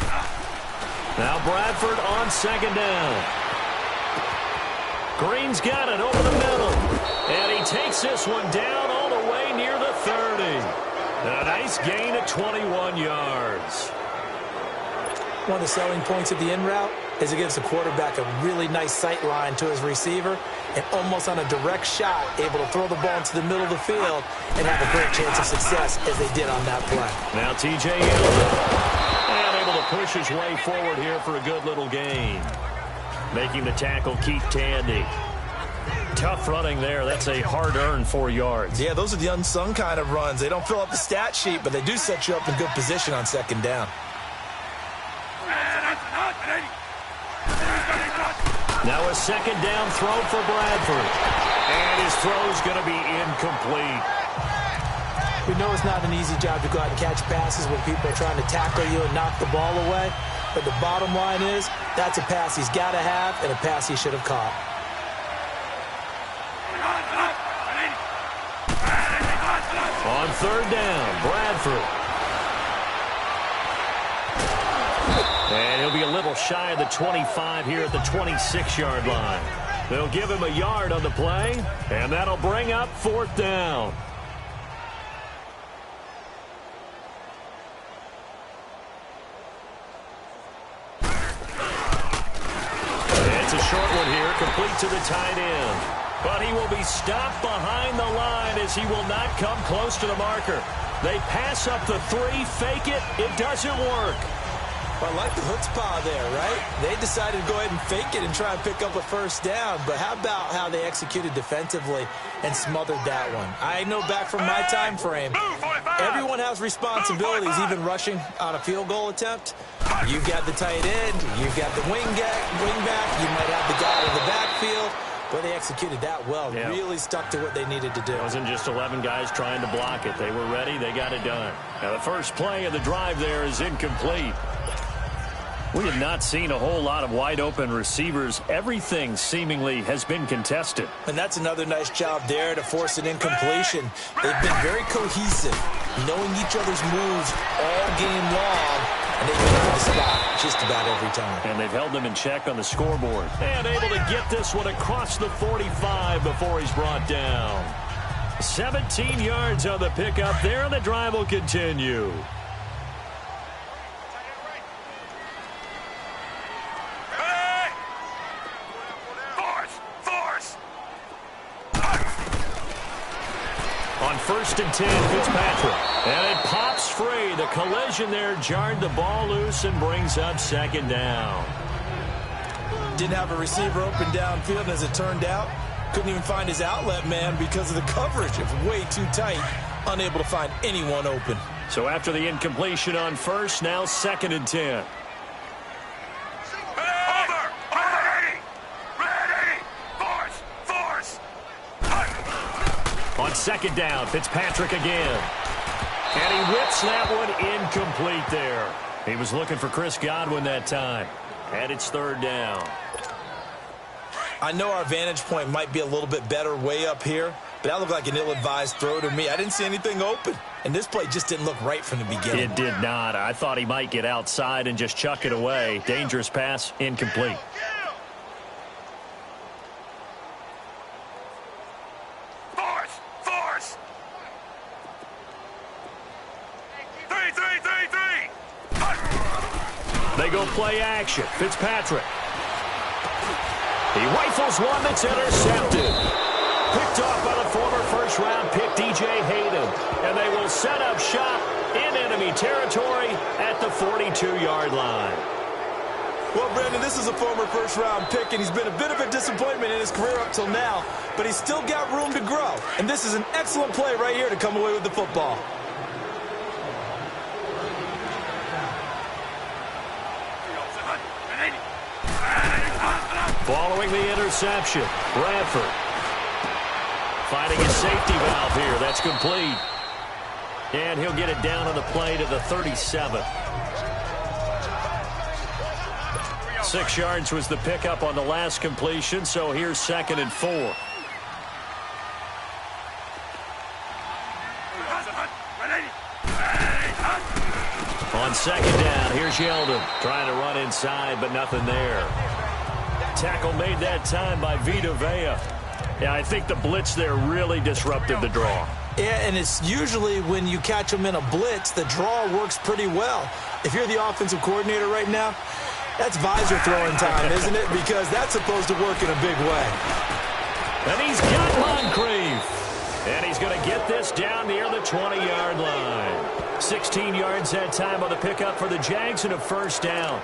Now Bradford on second down. Green's got it over the middle. And he takes this one down all the way near the 30. A nice gain of 21 yards. One of the selling points of the in route is it gives the quarterback a really nice sight line to his receiver and almost on a direct shot able to throw the ball into the middle of the field and have a great chance of success as they did on that play. Now T.J. Hill and able to push his way forward here for a good little gain. Making the tackle, Keith Tandy. Tough running there. That's a hard-earned 4 yards. Yeah, those are the unsung kind of runs. They don't fill up the stat sheet, but they do set you up in good position on second down. Now a second down throw for Bradford. And his throw's going to be incomplete. We know it's not an easy job to go out and catch passes when people are trying to tackle you and knock the ball away. But the bottom line is, that's a pass he's got to have and a pass he should have caught. On third down, Bradford. And he'll be a little shy of the 25 here at the 26-yard line. They'll give him a yard on the play, and that'll bring up fourth down. It's a short one here, complete to the tight end. But he will be stopped behind the line as he will not come close to the marker. They pass up the 3, fake it. It doesn't work. I like the chutzpah there, right? They decided to go ahead and fake it and try and pick up a first down. But how about how they executed defensively and smothered that one? I know back from my time frame, everyone has responsibilities, even rushing on a field goal attempt. You've got the tight end, you've got the wing back, you might have the guy in the backfield. But they executed that well, really stuck to what they needed to do. It wasn't just 11 guys trying to block it. They were ready, they got it done. Now the first play of the drive there is incomplete. We have not seen a whole lot of wide-open receivers. Everything seemingly has been contested. And that's another nice job there to force an incompletion. They've been very cohesive, knowing each other's moves all game long, and they've been on the spot just about every time. And they've held them in check on the scoreboard. And able to get this one across the 45 before he's brought down. 17 yards on the pickup there, and the drive will continue. On 1st and 10, Fitzpatrick. And it pops free. The collision there jarred the ball loose and brings up 2nd down. Didn't have a receiver open downfield, as it turned out. Couldn't even find his outlet man because of the coverage. It was way too tight. Unable to find anyone open. So after the incompletion on 1st, now 2nd and 10. On 2nd down, Fitzpatrick again. And he whips that one incomplete there. He was looking for Chris Godwin that time. And it's 3rd down. I know our vantage point might be a little bit better way up here, but that looked like an ill-advised throw to me. I didn't see anything open. And this play just didn't look right from the beginning. It did not. I thought he might get outside and just chuck it away. Dangerous pass, incomplete. They go play action. Fitzpatrick. He rifles one that's intercepted. Picked off by the former first-round pick, D.J. Hayden. And they will set up shop in enemy territory at the 42-yard line. Well, Brandon, this is a former first-round pick, and he's been a bit of a disappointment in his career up till now. But he's still got room to grow. And this is an excellent play right here to come away with the football. Following the interception, Bradford finding his safety valve here. That's complete. And he'll get it down on the play to the 37. 6 yards was the pickup on the last completion, so here's 2nd and 4. On 2nd down, here's Yeldon trying to run inside, but nothing there. Tackle made that time by Vita Vea. Yeah, I think the blitz there really disrupted the draw. Yeah, and it's usually when you catch them in a blitz, the draw works pretty well. If you're the offensive coordinator right now, that's visor throwing time, isn't it? Because that's supposed to work in a big way. And he's got Moncrief. And he's going to get this down near the 20-yard line. 16 yards that time on the pickup for the Jags and a 1st down.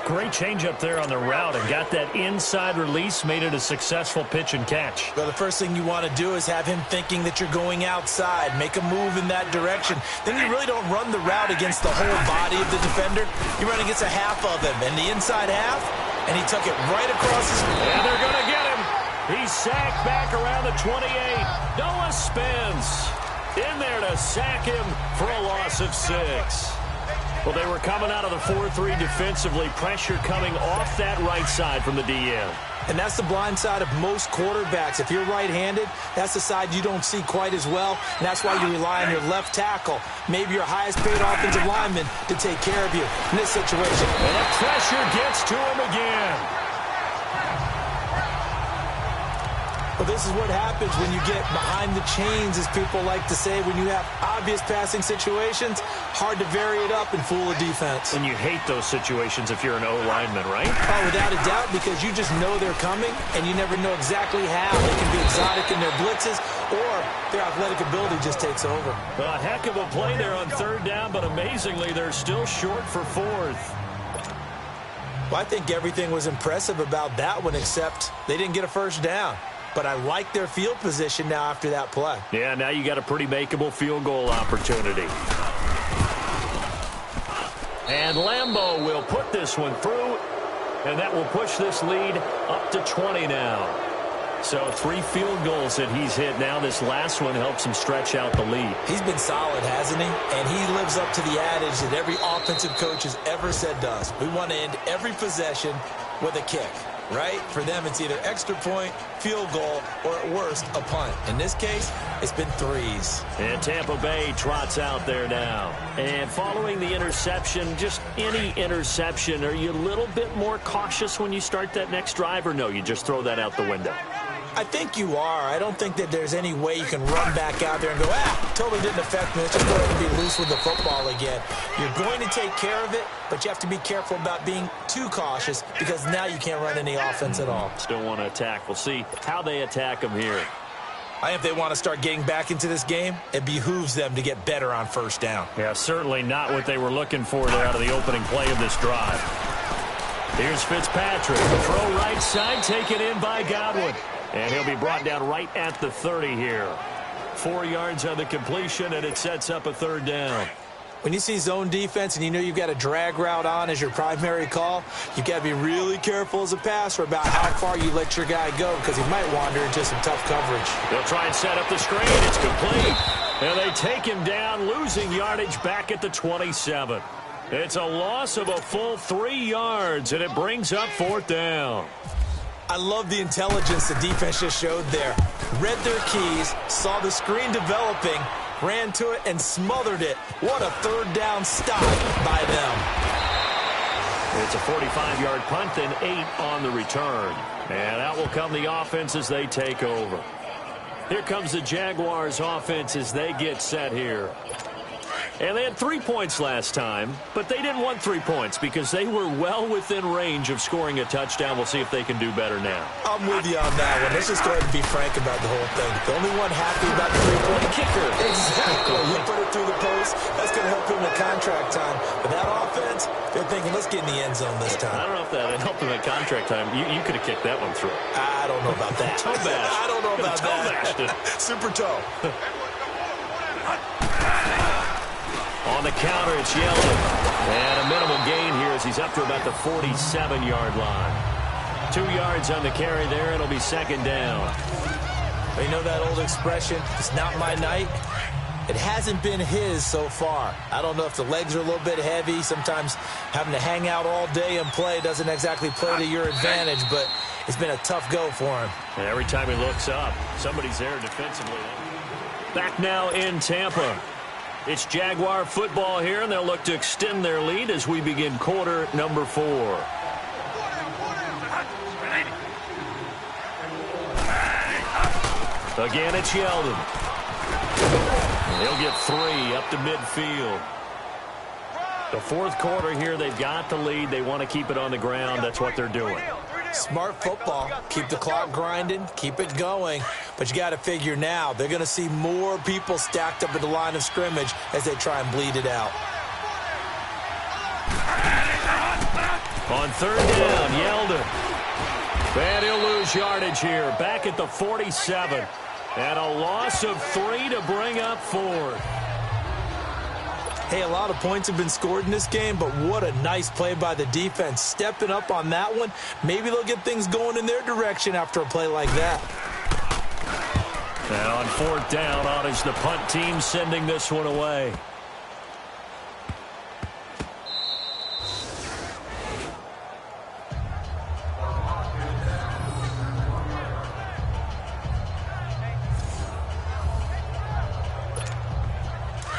Great change up there on the route and got that inside release, made it a successful pitch and catch. Well, the first thing you want to do is have him thinking that you're going outside, make a move in that direction. Then you really don't run the route against the whole body of the defender. You run against a half of him, and the inside half, and he took it right across his... And they're going to get him. He's sacked back around the 28. Noah spins in there to sack him for a loss of 6. Well, they were coming out of the 4-3 defensively. Pressure coming off that right side from the DM. And that's the blind side of most quarterbacks. If you're right-handed, that's the side you don't see quite as well. And that's why you rely on your left tackle, maybe your highest-paid offensive lineman, to take care of you in this situation. And the pressure gets to him again. Well, this is what happens when you get behind the chains, as people like to say. When you have obvious passing situations, hard to vary it up and fool a defense. And you hate those situations if you're an O-lineman, right? Oh, without a doubt, because you just know they're coming, and you never know exactly how. They can be exotic in their blitzes, or their athletic ability just takes over. A heck of a play there on third down, but amazingly, they're still short for fourth. Well, I think everything was impressive about that one, except they didn't get a first down. But I like their field position now after that play. Yeah, now you got a pretty makeable field goal opportunity. And Lambeau will put this one through, and that will push this lead up to 20 now. So 3 field goals that he's hit now. This last one helps him stretch out the lead. He's been solid, hasn't he? And he lives up to the adage that every offensive coach has ever said to us. We want to end every possession with a kick. Right? For them, it's either extra point, field goal, or at worst, a punt. In this case, it's been 3s. And Tampa Bay trots out there now. And following the interception, just any interception, are you a little bit more cautious when you start that next drive, or no, you just throw that out the window? I think you are. I don't think that there's any way you can run back out there and go, totally didn't affect me. Let's just go ahead and be loose with the football again. You're going to take care of it, but you have to be careful about being too cautious because now you can't run any offense at all. Still want to attack. We'll see how they attack them here. I think if they want to start getting back into this game, it behooves them to get better on first down. Yeah, certainly not what they were looking for there out of the opening play of this drive. Here's Fitzpatrick. Throw right side, taken in by Godwin. And he'll be brought down right at the 30 here. 4 yards on the completion, and it sets up a third down. When you see zone defense and you know you've got a drag route on as your primary call, you've got to be really careful as a passer about how far you let your guy go because he might wander into some tough coverage. They'll try and set up the screen. It's complete. And they take him down, losing yardage back at the 27. It's a loss of a full 3 yards, and it brings up fourth down. I love the intelligence the defense just showed there. Read their keys, saw the screen developing, ran to it, and smothered it. What a third down stop by them. It's a 45-yard punt and 8 on the return. And out will come the offense as they take over. Here comes the Jaguars offense as they get set here. And they had 3 points last time, but they didn't want 3 points because they were well within range of scoring a touchdown. We'll see if they can do better now. I'm with you on that one. Let's just go ahead and be frank about the whole thing. The only one happy about the 3-point kicker. Exactly. You put it through the post. That's going to help him in contract time. But that offense, they're thinking, let's get in the end zone this time. I don't know if that helped him in contract time. You could have kicked that one through. I don't know about that. Toe bash. I don't know about that. Super toe. On the counter, it's Yeldon. And a minimal gain here as he's up to about the 47-yard line. 2 yards on the carry there. It'll be second down. You know that old expression, it's not my night? It hasn't been his so far. I don't know if the legs are a little bit heavy. Sometimes having to hang out all day and play doesn't exactly play to your advantage, but it's been a tough go for him. And every time he looks up, somebody's there defensively. Back now in Tampa. It's Jaguar football here, and they'll look to extend their lead as we begin quarter number 4. Again, it's Yeldon. He'll get 3 up to midfield. The fourth quarter here, they've got the lead. They want to keep it on the ground. That's what they're doing. Smart football. Keep the clock grinding. Keep it going. But you got to figure now, they're going to see more people stacked up at the line of scrimmage as they try and bleed it out. On third down, Yeldon. And he'll lose yardage here. Back at the 47. And a loss of 3 to bring up 4. Hey, a lot of points have been scored in this game, but what a nice play by the defense. Stepping up on that one. Maybe they'll get things going in their direction after a play like that. And on fourth down, on is the punt team sending this one away.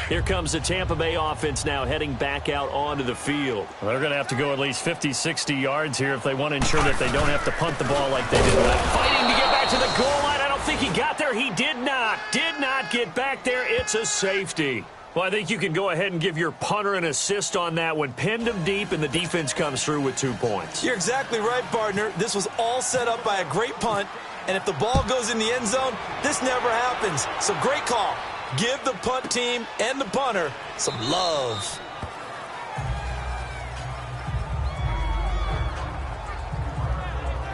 Here comes the Tampa Bay offense now heading back out onto the field. Well, they're going to have to go at least 50, 60 yards here if they want to ensure that they don't have to punt the ball like they did. Fighting to get back to the goal line. I don't think he got there. He did not. Did not get back there. It's a safety. Well, I think you can go ahead and give your punter an assist on that one. Pinned him deep, and the defense comes through with 2 points. You're exactly right, partner. This was all set up by a great punt, and if the ball goes in the end zone, this never happens. So great call. Give the punt team and the punter some love.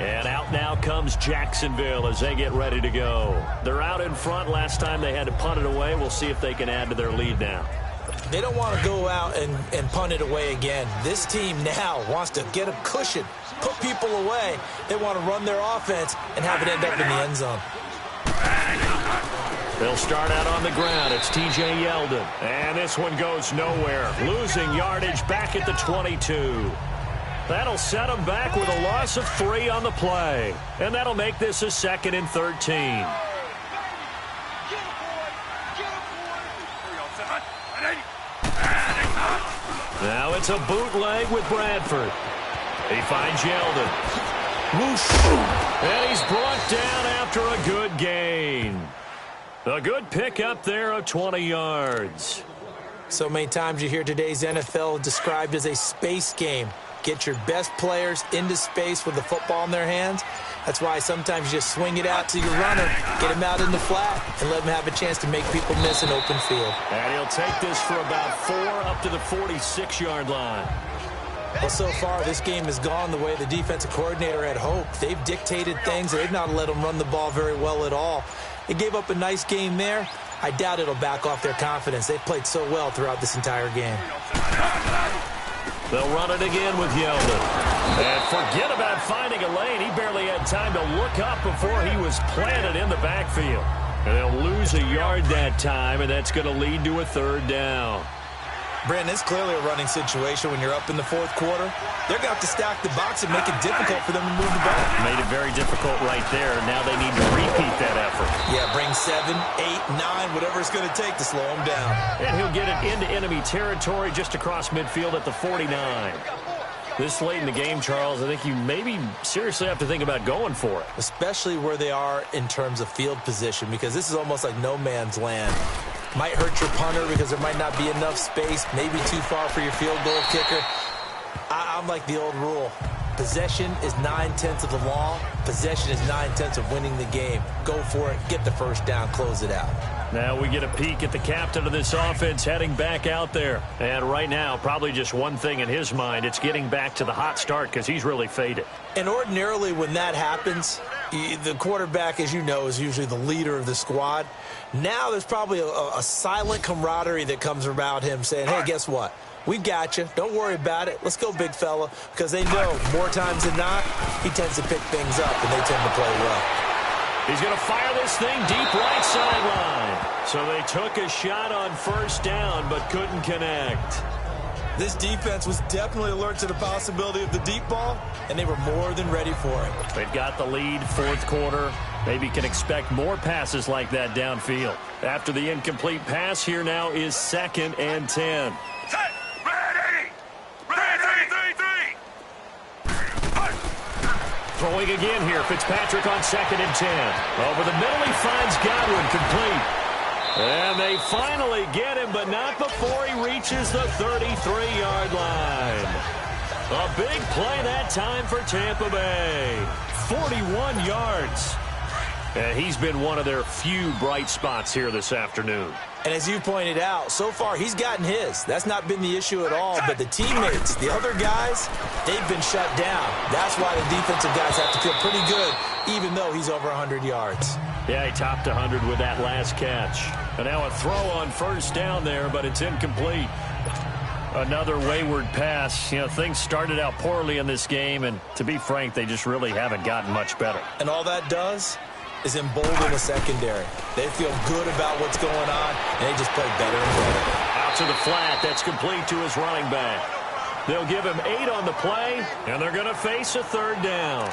And out now comes Jacksonville as they get ready to go. They're out in front. Last time they had to punt it away. We'll see if they can add to their lead now. They don't want to go out and punt it away again. This team now wants to get a cushion, put people away. They want to run their offense and have it end up in the end zone. They'll start out on the ground. It's T.J. Yeldon. And this one goes nowhere. Losing yardage back at the 22. That'll set them back with a loss of 3 on the play. And that'll make this a 2nd and 13. Now it's a bootleg with Bradford. He finds Yeldon. Whoosh. And he's brought down after a good gain. A good pickup there of 20 yards. So many times you hear today's NFL described as a space game. Get your best players into space with the football in their hands. That's why sometimes you just swing it out to your runner, get him out in the flat, and let him have a chance to make people miss an open field. And he'll take this for about 4 up to the 46-yard line. Well, so far, this game has gone the way the defensive coordinator had hoped. They've dictated things. They've not let them run the ball very well at all. They gave up a nice game there. I doubt it'll back off their confidence. They've played so well throughout this entire game. They'll run it again with Yeldon. And forget about finding a lane. He barely had time to look up before he was planted in the backfield. And they'll lose a yard that time, and that's going to lead to a 3rd down. Brandon, it's clearly a running situation when you're up in the 4th quarter. They're going to have to stack the box and make it difficult for them to move the ball. Made it very difficult right there. Now they need to repeat that effort. Yeah, bring 7, 8, 9, whatever it's going to take to slow them down. And he'll get it into enemy territory just across midfield at the 49. This late in the game, Charles, I think you maybe seriously have to think about going for it. Especially where they are in terms of field position, because this is almost like no man's land. Might hurt your punter because there might not be enough space, maybe too far for your field goal kicker. I'm like the old rule. Possession is 9/10 of the law. Possession is 9/10 of winning the game. Go for it, get the first down, close it out. Now we get a peek at the captain of this offense heading back out there. And right now, probably just one thing in his mind. It's getting back to the hot start because he's really faded. And ordinarily when that happens, the quarterback, as you know, is usually the leader of the squad. Now there's probably a silent camaraderie that comes about him saying, hey, guess what? We got you. Don't worry about it. Let's go, big fella. Because they know more times than not, he tends to pick things up, and they tend to play well. He's going to fire this thing deep right sideline. So they took a shot on 1st down, but couldn't connect. This defense was definitely alert to the possibility of the deep ball, and they were more than ready for it. They've got the lead, 4th quarter. Maybe can expect more passes like that downfield. After the incomplete pass, here now is 2nd and 10. Throwing again here, Fitzpatrick on 2nd and 10. Over the middle, he finds Godwin, complete. And they finally get him, but not before he reaches the 33-yard line. A big play that time for Tampa Bay. 41 yards. And he's been one of their few bright spots here this afternoon. And as you pointed out, so far he's gotten his. That's not been the issue at all. But the teammates, the other guys, they've been shut down. That's why the defensive guys have to feel pretty good, even though he's over 100 yards. Yeah, he topped 100 with that last catch. And now a throw on 1st down there, but it's incomplete. Another wayward pass. You know, things started out poorly in this game, and to be frank, they just really haven't gotten much better. And all that does is embolden the secondary. They feel good about what's going on, and they just play better and better. Out to the flat. That's complete to his running back. They'll give him 8 on the play, and they're going to face a 3rd down.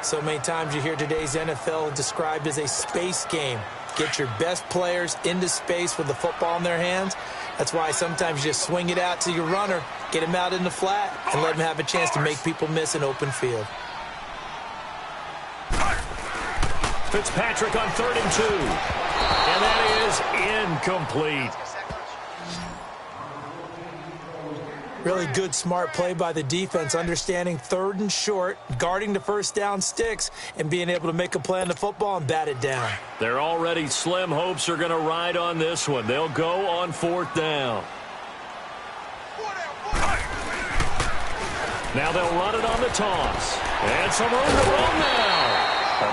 So many times you hear today's NFL described as a space game. Get your best players into space with the football in their hands. That's why sometimes you just swing it out to your runner, get him out in the flat, and let him have a chance to make people miss an open field. Fitzpatrick on 3rd and 2. And that is incomplete. Really good, smart play by the defense, understanding 3rd and short, guarding the first down sticks, and being able to make a play on the football and bat it down. Their already slim hopes are going to ride on this one. They'll go on 4th down. Now they'll run it on the toss. And some room to run now.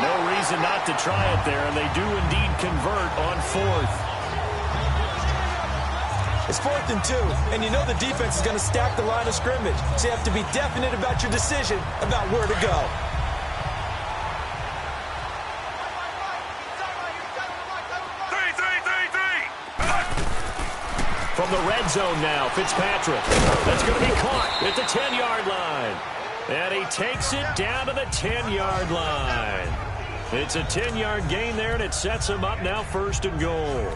No reason not to try it there, and they do indeed convert on 4th. It's 4th and 2, and you know the defense is going to stack the line of scrimmage, so you have to be definite about your decision about where to go. From the red zone now, Fitzpatrick. That's going to be caught at the 10-yard line. And he takes it down to the 10-yard line. It's a 10-yard gain there, and it sets him up now 1st and goal.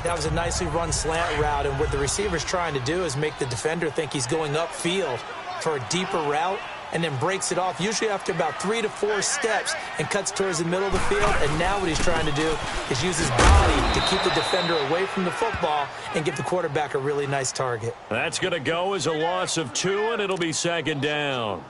That was a nicely run slant route, and what the receiver's trying to do is make the defender think he's going upfield for a deeper route and then breaks it off, usually after about 3 to 4 steps, and cuts towards the middle of the field. And now what he's trying to do is use his body to keep the defender away from the football and give the quarterback a really nice target. That's going to go as a loss of 2, and it'll be 2nd down.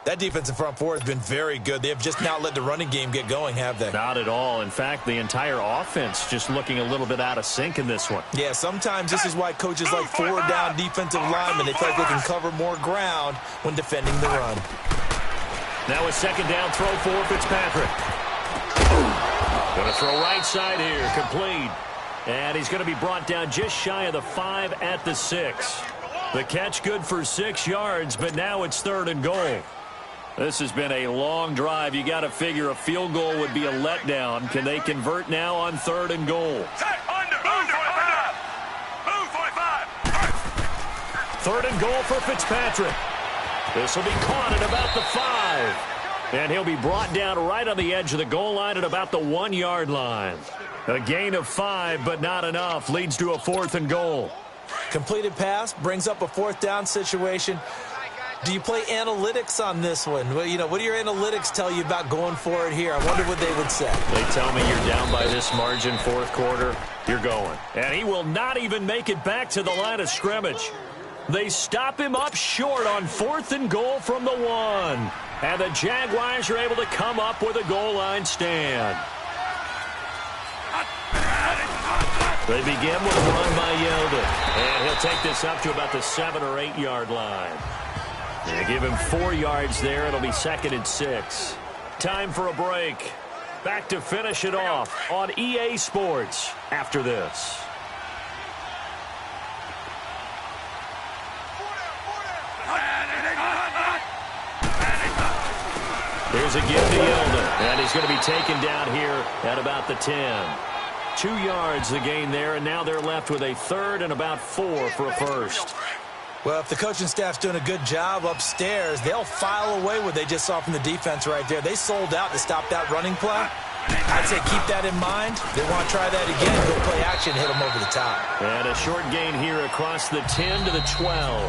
That defensive front four has been very good. They have just not let the running game get going, have they? Not at all. In fact, the entire offense just looking a little bit out of sync in this one. Yeah, sometimes this is why coaches like 4-down defensive linemen, they feel like they can cover more ground when defending the run. Now a 2nd down throw for Fitzpatrick. Going to throw right side here, complete. And he's going to be brought down just shy of the 5 at the 6. The catch good for 6 yards, but now it's 3rd and goal. This has been a long drive. You got to figure a field goal would be a letdown. Can they convert now on 3rd and goal? Under. 3rd and goal for Fitzpatrick. This will be caught at about the 5. And he'll be brought down right on the edge of the goal line at about the 1-yard line. A gain of 5, but not enough. Leads to a 4th and goal. Completed pass brings up a 4th down situation. Do you play analytics on this one? Well, you know, what do your analytics tell you about going for it here? I wonder what they would say. They tell me you're down by this margin 4th quarter, you're going. And he will not even make it back to the line of scrimmage. They stop him up short on 4th and goal from the 1. And the Jaguars are able to come up with a goal line stand. They begin with a run by Yeldon. And he'll take this up to about the 7 or 8 yard line. They give him 4 yards there. It'll be 2nd and 6. Time for a break. Back to finish it off on EA Sports after this. Here's a give to Yeldon. And he's going to be taken down here at about the 10. 2 yards the gain there, and now they're left with a 3rd and about 4 for a first. Well, if the coaching staff's doing a good job upstairs, they'll file away what they just saw from the defense right there. They sold out to stop that running play. I'd say keep that in mind. They want to try that again, go play action, hit them over the top. And a short gain here across the 10 to the 12.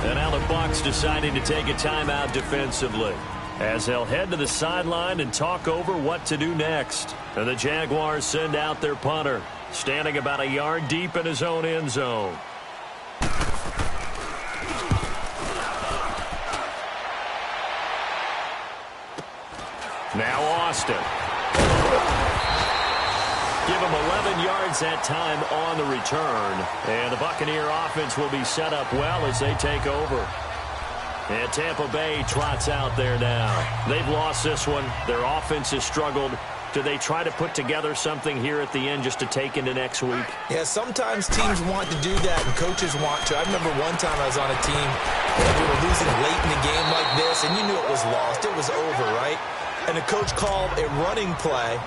And now the Bucs deciding to take a timeout defensively, as they'll head to the sideline and talk over what to do next. And the Jaguars send out their punter, standing about a yard deep in his own end zone. Now Austin. Give him 11 yards that time on the return. And the Buccaneer offense will be set up well as they take over. And Tampa Bay trots out there now. They've lost this one. Their offense has struggled. Do they try to put together something here at the end just to take into next week? Yeah, sometimes teams want to do that, and coaches want to. I remember one time I was on a team, and we were losing late in the game like this, and you knew it was lost. It was over, right? And the coach called a running play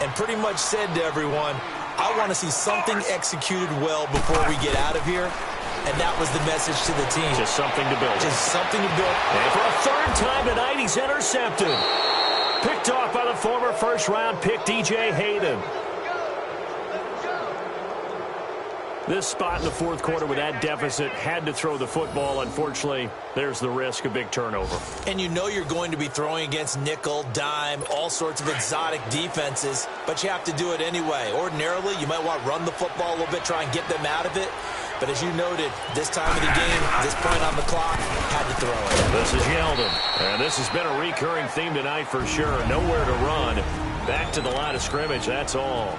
and pretty much said to everyone, I want to see something executed well before we get out of here. And that was the message to the team. Just something to build. Just something to build. And for a 3rd time tonight, he's intercepted. Picked off by the former first-round pick, DJ Hayden. This spot in the fourth quarter with that deficit, had to throw the football. Unfortunately, there's the risk of big turnover. And you know you're going to be throwing against nickel, dime, all sorts of exotic defenses, but you have to do it anyway. Ordinarily, you might want to run the football a little bit, try and get them out of it. But as you noted, this time of the game, this point on the clock, had to throw it. This is Yeldon, and this has been a recurring theme tonight for sure. Nowhere to run. Back to the line of scrimmage, that's all.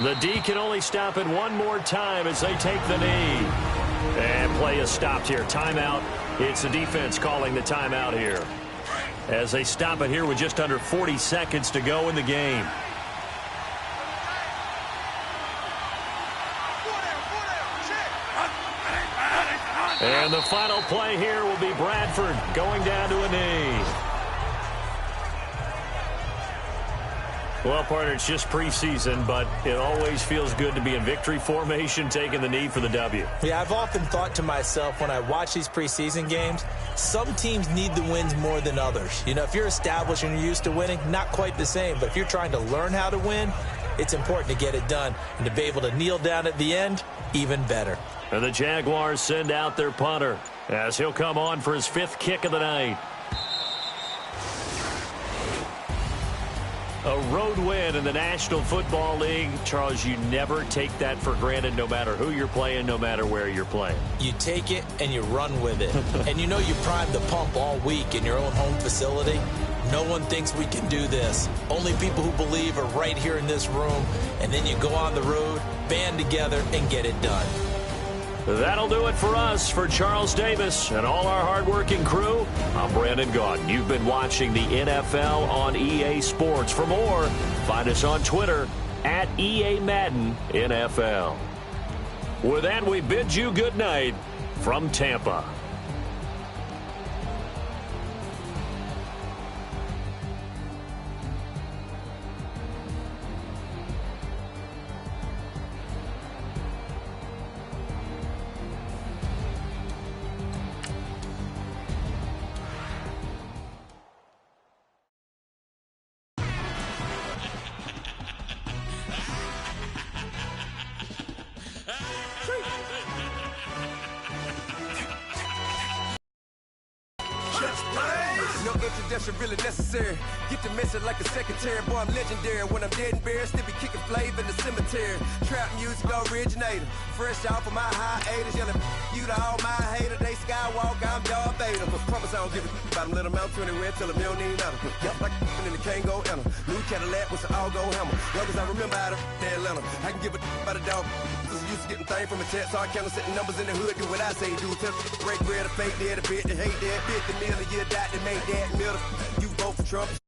The D can only stop it one more time as they take the knee. And play is stopped here. Timeout. It's the defense calling the timeout here. As they stop it here with just under 40 seconds to go in the game. And the final play here will be Bradford going down to a knee. Well, partner, it's just preseason, but it always feels good to be in victory formation, taking the knee for the W. Yeah, I've often thought to myself when I watch these preseason games, some teams need the wins more than others. You know, if you're established and you're used to winning, not quite the same. But if you're trying to learn how to win, it's important to get it done. And to be able to kneel down at the end, even better. And the Jaguars send out their punter as he'll come on for his 5th kick of the night. A road win in the National Football League. Charles, you never take that for granted no matter who you're playing, no matter where you're playing. You take it and you run with it. And you know you primed the pump all week in your own home facility. No one thinks we can do this. Only people who believe are right here in this room. And then you go on the road, band together, and get it done. That'll do it for us. For Charles Davis and all our hardworking crew, I'm Brandon Gaudin. You've been watching the NFL on EA Sports. For more, find us on Twitter at EA Madden NFL. With that, we bid you good night from Tampa. No introduction really necessary. Get the message like a secretary. Boy, I'm legendary. When I'm dead and buried, still be kicking flavor in the cemetery. Trap music originator. Fresh off of my hiatus. Yelling you to all my haters. They skywalk, I'm Darth Vader. But promise I don't give a about them. Let them out to anywhere. Tell them you don't need nothing. Yup, like in the Kango enter. New Cadillac with an all-go hammer. Long as I remember out of Atlanta. I can give a about a dog. Used to getting things from a text, so I count setting numbers in the hood. Do what I say, do. Tell break bread, a fake dead, a bit to hate that. 50 million a year, die to make that middle. You vote for Trump.